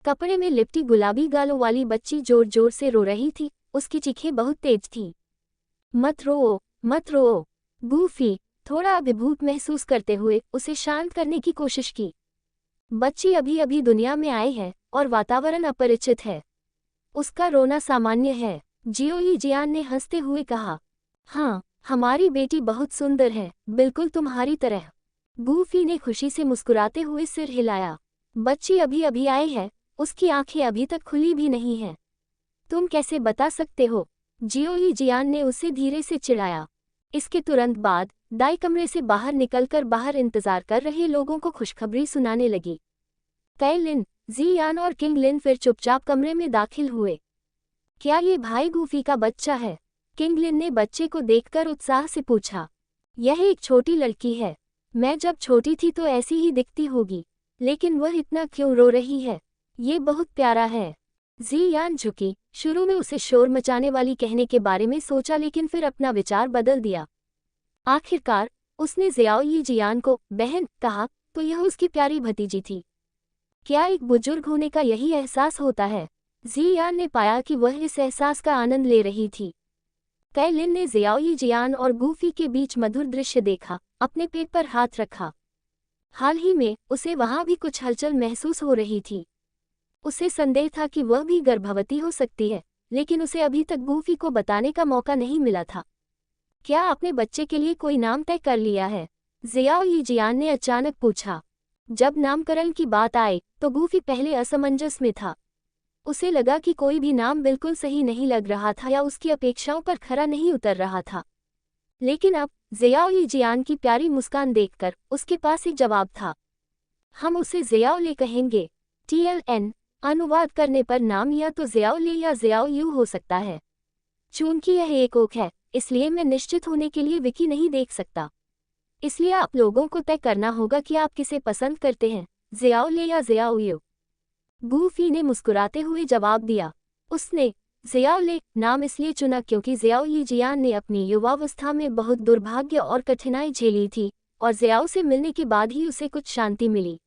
कपड़े में लिपटी गुलाबी गालों वाली बच्ची जोर जोर से रो रही थी, उसकी चीखें बहुत तेज थीं। मत रो, मत रो। गूफी थोड़ा अभिभूत महसूस करते हुए उसे शांत करने की कोशिश की। बच्ची अभी अभी दुनिया में आई है और वातावरण अपरिचित है। उसका रोना सामान्य है। जियो यी जियान ने हंसते हुए कहा। हाँ, हमारी बेटी बहुत सुंदर है, बिल्कुल तुम्हारी तरह। गूफी ने खुशी से मुस्कुराते हुए सिर हिलाया। बच्ची अभी अभी आई है, उसकी आंखें अभी तक खुली भी नहीं हैं। तुम कैसे बता सकते हो? जियो ही जियान ने उससे धीरे से चिढ़ाया। इसके तुरंत बाद दाई कमरे से बाहर निकलकर बाहर इंतजार कर रहे लोगों को खुशखबरी सुनाने लगी। तय लिन, जियान और किंग लिन फिर चुपचाप कमरे में दाखिल हुए। क्या ये भाई गूफी का बच्चा है? किंग लिन ने बच्चे को देखकर उत्साह से पूछा। यह एक छोटी लड़की है। मैं जब छोटी थी तो ऐसी ही दिखती होगी, लेकिन वह इतना क्यों रो रही है? ये बहुत प्यारा है। जियान झुकी। शुरू में उसे शोर मचाने वाली कहने के बारे में सोचा, लेकिन फिर अपना विचार बदल दिया। आखिरकार उसने जियाओ यी जियान को बहन कहा तो यह उसकी प्यारी भतीजी थी। क्या एक बुजुर्ग होने का यही एहसास होता है? जियान ने पाया कि वह इस एहसास का आनंद ले रही थी। तय लिन ने जियाओ यी जियान और गूफी के बीच मधुर दृश्य देखा, अपने पेट पर हाथ रखा। हाल ही में उसे वहां भी कुछ हलचल महसूस हो रही थी। उसे संदेह था कि वह भी गर्भवती हो सकती है, लेकिन उसे अभी तक गूफी को बताने का मौका नहीं मिला था। क्या आपने बच्चे के लिए कोई नाम तय कर लिया है? जियाओ यी जियान ने अचानक पूछा। जब नामकरण की बात आई तो गूफी पहले असमंजस में था। उसे लगा कि कोई भी नाम बिल्कुल सही नहीं लग रहा था या उसकी अपेक्षाओं पर खरा नहीं उतर रहा था। लेकिन अब जियाओ यी जियान की प्यारी मुस्कान देखकर उसके पास एक जवाब था। हम उसे जियाओ ले कहेंगे। TLN अनुवाद करने पर नाम या तो जियाओ ले या जियाओ यू हो सकता है। चूंकि यह एक ओक है, इसलिए मैं निश्चित होने के लिए विकी नहीं देख सकता। इसलिए आप लोगों को तय करना होगा कि आप किसे पसंद करते हैं, जियाओ ले या जियाओ यू। गूफी ने मुस्कुराते हुए जवाब दिया। उसने जियाओ ले नाम इसलिए चुना क्योंकि जियाओ यी जियान ने अपनी युवावस्था में बहुत दुर्भाग्य और कठिनाई झेली थी, और जियाओ से मिलने के बाद ही उसे कुछ शांति मिली।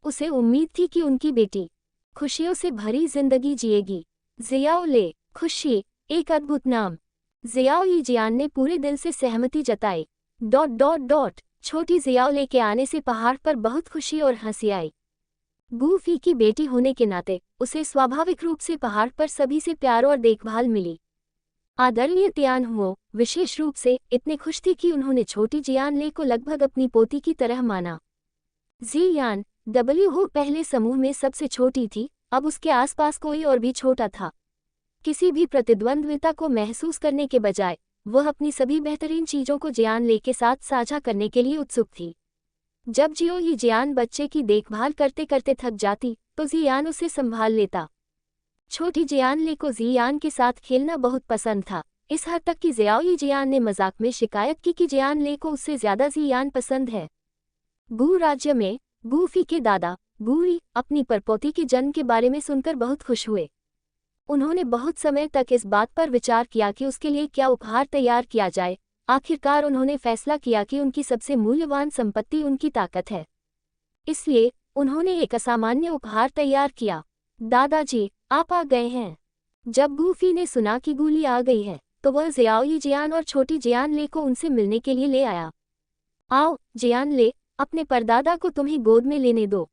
उसे उम्मीद थी कि उनकी बेटी खुशियों से भरी जिंदगी जिएगी। जियाओ ले, खुशी, एक अद्भुत नाम। जियाओ यी जियान ने पूरे दिल से सहमति जताई। ... छोटी जियाओ ले के आने से पहाड़ पर बहुत खुशी और हंसी आई। गूफी की बेटी होने के नाते उसे स्वाभाविक रूप से पहाड़ पर सभी से प्यार और देखभाल मिली। आदरणीय तियान हुओ विशेष रूप से इतने खुश थी कि उन्होंने छोटी जियान ले को लगभग अपनी पोती की तरह माना। जियान हो पहले समूह में सबसे छोटी थी, अब उसके आसपास कोई और भी छोटा था। किसी भी प्रतिद्वंद्विता को महसूस करने के बजाय वह अपनी सभी बेहतरीन चीजों को जियान ले के साथ साझा करने के लिए उत्सुक थी। जब जियो यी जियान बच्चे की देखभाल करते करते थक जाती तो जियान उसे संभाल लेता। छोटी जियान ले को जियान के साथ खेलना बहुत पसंद था, इस हद तक कि जियाओ यी जियान ने मजाक में शिकायत की कि जियान ले को उससे ज्यादा जियान पसंद है। गू राज्य में गूफी के दादा गूरी अपनी परपोती के जन्म के बारे में सुनकर बहुत खुश हुए। उन्होंने बहुत समय तक इस बात पर विचार किया कि उसके लिए क्या उपहार तैयार किया जाए। आखिरकार उन्होंने फैसला किया कि उनकी सबसे मूल्यवान संपत्ति उनकी ताकत है, इसलिए उन्होंने एक असामान्य उपहार तैयार किया। दादाजी, आप आ गए हैं। जब गूफी ने सुना कि गूली आ गई है तो वह जियाओ यी जियान और छोटी जियान ले को उनसे मिलने के लिए ले आया। आओ जियान ले, अपने परदादा को तुम्हें गोद में लेने दो।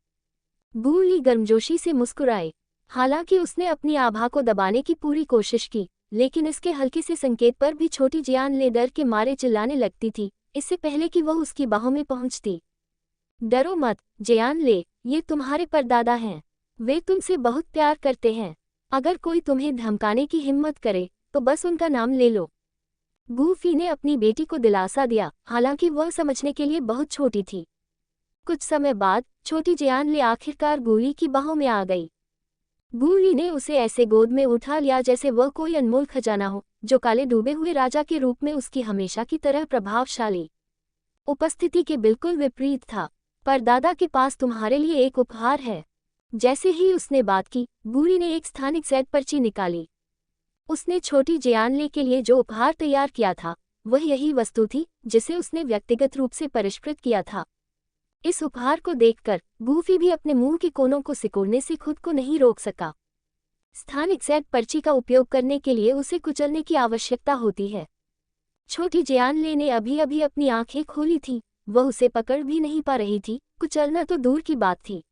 गूली गर्मजोशी से मुस्कुराए। हालांकि उसने अपनी आभा को दबाने की पूरी कोशिश की, लेकिन इसके हल्के से संकेत पर भी छोटी जियान ले डर के मारे चिल्लाने लगती थी, इससे पहले कि वह उसकी बाहों में पहुंचती। डरो मत जियान ले, ये तुम्हारे परदादा हैं। वे तुमसे बहुत प्यार करते हैं। अगर कोई तुम्हें धमकाने की हिम्मत करे तो बस उनका नाम ले लो। गूफी ने अपनी बेटी को दिलासा दिया, हालांकि वह समझने के लिए बहुत छोटी थी। कुछ समय बाद छोटी जियान ले आखिरकार गूली की बाहों में आ गई। गूली ने उसे ऐसे गोद में उठा लिया जैसे वह कोई अनमोल खजाना हो, जो काले डूबे हुए राजा के रूप में उसकी हमेशा की तरह प्रभावशाली उपस्थिति के बिल्कुल विपरीत था। परदादा के पास तुम्हारे लिए एक उपहार है। जैसे ही उसने बात की, गूली ने एक स्थानिक सेट पर्ची निकाली। उसने छोटी जियान ले के लिए जो उपहार तैयार किया था वह यही वस्तु थी जिसे उसने व्यक्तिगत रूप से परिष्कृत किया था। इस उपहार को देखकर गूफी भी अपने मुंह के कोनों को सिकोड़ने से खुद को नहीं रोक सका। स्थानिक सेट पर्ची का उपयोग करने के लिए उसे कुचलने की आवश्यकता होती है। छोटी जियान ले ने अभी अभी अपनी आंखें खोली थी, वह उसे पकड़ भी नहीं पा रही थी, कुचलना तो दूर की बात थी।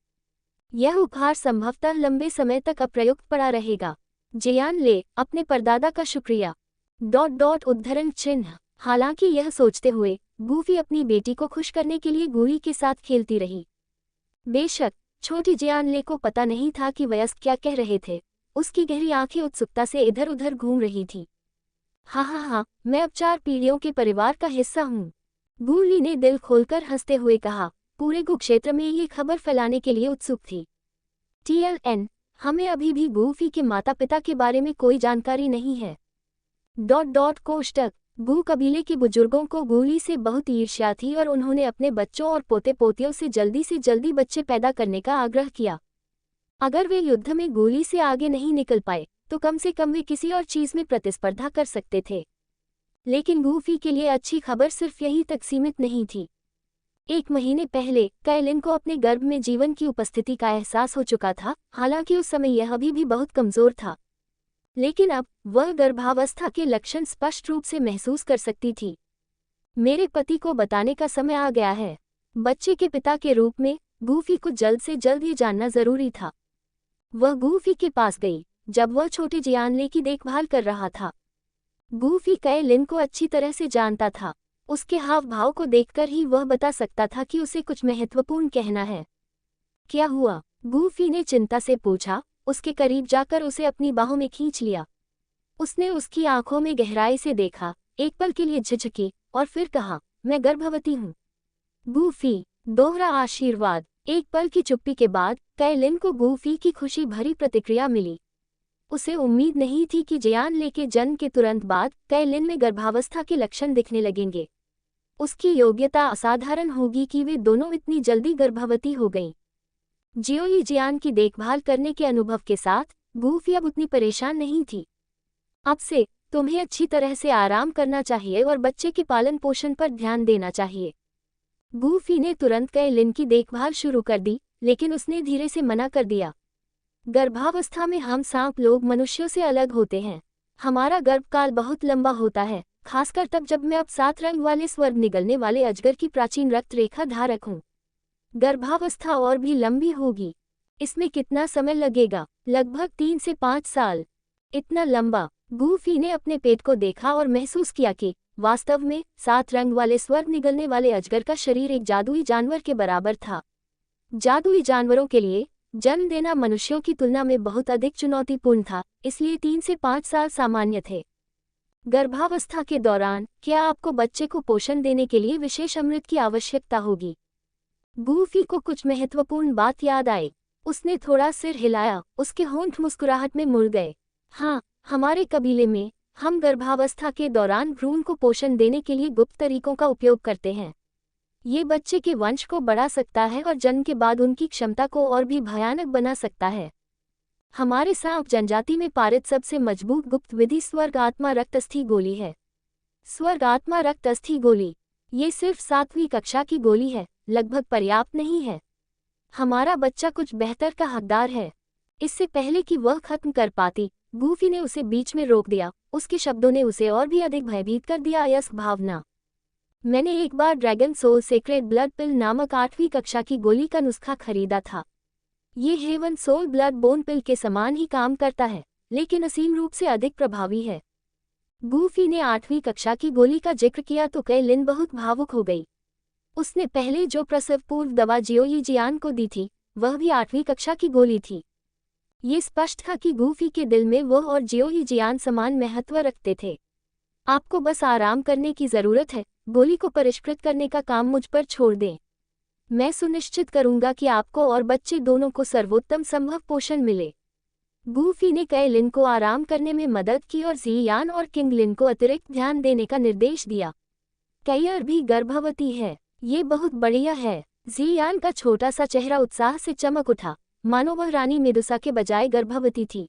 यह उपहार संभवतः लंबे समय तक अप्रयुक्त पड़ा रहेगा। जियान ले, अपने परदादा का शुक्रिया। उद्धरण चिन्ह। हालांकि यह सोचते हुए गूफी अपनी बेटी को खुश करने के लिए गूली के साथ खेलती रही। बेशक छोटी जियानले को पता नहीं था कि वयस्क क्या कह रहे थे। उसकी गहरी आंखें उत्सुकता से इधर उधर घूम रही थी। हाँ, मैं अब 4 पीढ़ियों के परिवार का हिस्सा हूँ। गूली ने दिल खोलकर हंसते हुए कहा। पूरे गू क्षेत्र में ये खबर फैलाने के लिए उत्सुक थी। TLN, हमें अभी भी गूफी के माता पिता के बारे में कोई जानकारी नहीं है। कोष्टक। गू कबीले के बुजुर्गों को गूली से बहुत ईर्ष्या थी और उन्होंने अपने बच्चों और पोते पोतियों से जल्दी बच्चे पैदा करने का आग्रह किया। अगर वे युद्ध में गूली से आगे नहीं निकल पाए तो कम से कम वे किसी और चीज में प्रतिस्पर्धा कर सकते थे। लेकिन गूफी के लिए अच्छी खबर सिर्फ यहीं तक सीमित नहीं थी। 1 महीने पहले कैलिन को अपने गर्भ में जीवन की उपस्थिति का एहसास हो चुका था। हालांकि उस समय यह अभी भी बहुत कमजोर था, लेकिन अब वह गर्भावस्था के लक्षण स्पष्ट रूप से महसूस कर सकती थी। मेरे पति को बताने का समय आ गया है। बच्चे के पिता के रूप में गूफी को जल्द से जल्द ये जानना जरूरी था। वह गूफी के पास गई जब वह छोटे जियानले की देखभाल कर रहा था। गूफी कैलिन को अच्छी तरह से जानता था। उसके हाव भाव को देखकर ही वह बता सकता था कि उसे कुछ महत्वपूर्ण कहना है। क्या हुआ? गूफी ने चिंता से पूछा। उसके करीब जाकर उसे अपनी बाहों में खींच लिया। उसने उसकी आंखों में गहराई से देखा, एक पल के लिए झिझकी और फिर कहा, मैं गर्भवती हूँ। गूफी, दोहरा आशीर्वाद। एक पल की चुप्पी के बाद कैलिन को गूफी की खुशी भरी प्रतिक्रिया मिली। उसे उम्मीद नहीं थी कि जियानले के जन्म के तुरंत बाद कैलिन में गर्भावस्था के लक्षण दिखने लगेंगे। उसकी योग्यता असाधारण होगी कि वे दोनों इतनी जल्दी गर्भवती हो गईं। जियोई जियान की देखभाल करने के अनुभव के साथ गूफी अब उतनी परेशान नहीं थी। अब से तुम्हें अच्छी तरह से आराम करना चाहिए और बच्चे के पालन पोषण पर ध्यान देना चाहिए। गूफी ने तुरंत कैलिन की देखभाल शुरू कर दी, लेकिन उसने धीरे से मना कर दिया। गर्भावस्था में हम सांप लोग मनुष्यों से अलग होते हैं। हमारा गर्भकाल बहुत लंबा होता है, खासकर तब जब मैं अब 7 रंग वाले स्वर्ग निगलने वाले अजगर की प्राचीन रक्त रेखा धारक हूँ। गर्भावस्था और भी लंबी होगी। इसमें कितना समय लगेगा? लगभग 3 से 5 साल। इतना लंबा? गूफी ने अपने पेट को देखा और महसूस किया कि वास्तव में 7 रंग वाले स्वर्ग निगलने वाले अजगर का शरीर एक जादुई जानवर के बराबर था। जादुई जानवरों के लिए जन्म देना मनुष्यों की तुलना में बहुत अधिक चुनौतीपूर्ण था, इसलिए 3 से 5 साल सामान्य थे। गर्भावस्था के दौरान क्या आपको बच्चे को पोषण देने के लिए विशेष अमृत की आवश्यकता होगी? गूफी को कुछ महत्वपूर्ण बात याद आई। उसने थोड़ा सिर हिलाया, उसके होंठ मुस्कुराहट में मुड़ गए। हाँ, हमारे कबीले में हम गर्भावस्था के दौरान भ्रूण को पोषण देने के लिए गुप्त तरीकों का उपयोग करते हैं। ये बच्चे के वंश को बढ़ा सकता है और जन्म के बाद उनकी क्षमता को और भी भयानक बना सकता है। हमारे सांप जनजाति में पारित सबसे मजबूत गुप्त विधि स्वर्ग आत्मा रक्तस्थी गोली है। स्वर्ग आत्मा रक्तस्थी गोली, ये सिर्फ 7वीं कक्षा की गोली है, लगभग पर्याप्त नहीं है। हमारा बच्चा कुछ बेहतर का हकदार है। इससे पहले कि वह खत्म कर पाती, गूफी ने उसे बीच में रोक दिया। उसके शब्दों ने उसे और भी अधिक भयभीत कर दिया। अयस्क भावना। मैंने एक बार ड्रैगन सोल सेक्रेड ब्लड पिल नामक 8वीं कक्षा की गोली का नुस्खा खरीदा था। ये हेवन सोल ब्लड बोन पिल के समान ही काम करता है, लेकिन असीम रूप से अधिक प्रभावी है। गूफी ने 8वीं कक्षा की गोली का जिक्र किया तो कैलिन बहुत भावुक हो गई। उसने पहले जो प्रसव पूर्व दवा जियोई जियान को दी थी, वह भी 8वीं कक्षा की गोली थी। ये स्पष्ट था कि गूफी के दिल में वह और जियोई जियान समान महत्व रखते थे। आपको बस आराम करने की जरूरत है। गोली को परिष्कृत करने का काम मुझ पर छोड़ दें। मैं सुनिश्चित करूंगा कि आपको और बच्चे दोनों को सर्वोत्तम संभव पोषण मिले। गूफी ने कैलिन को आराम करने में मदद की और जियान और किंगलिन को अतिरिक्त ध्यान देने का निर्देश दिया। कैयर भी गर्भवती है। ये बहुत बढ़िया है। जियान का छोटा सा चेहरा उत्साह से चमक उठा, मानो वह रानी मेदुसा के बजाय गर्भवती थी।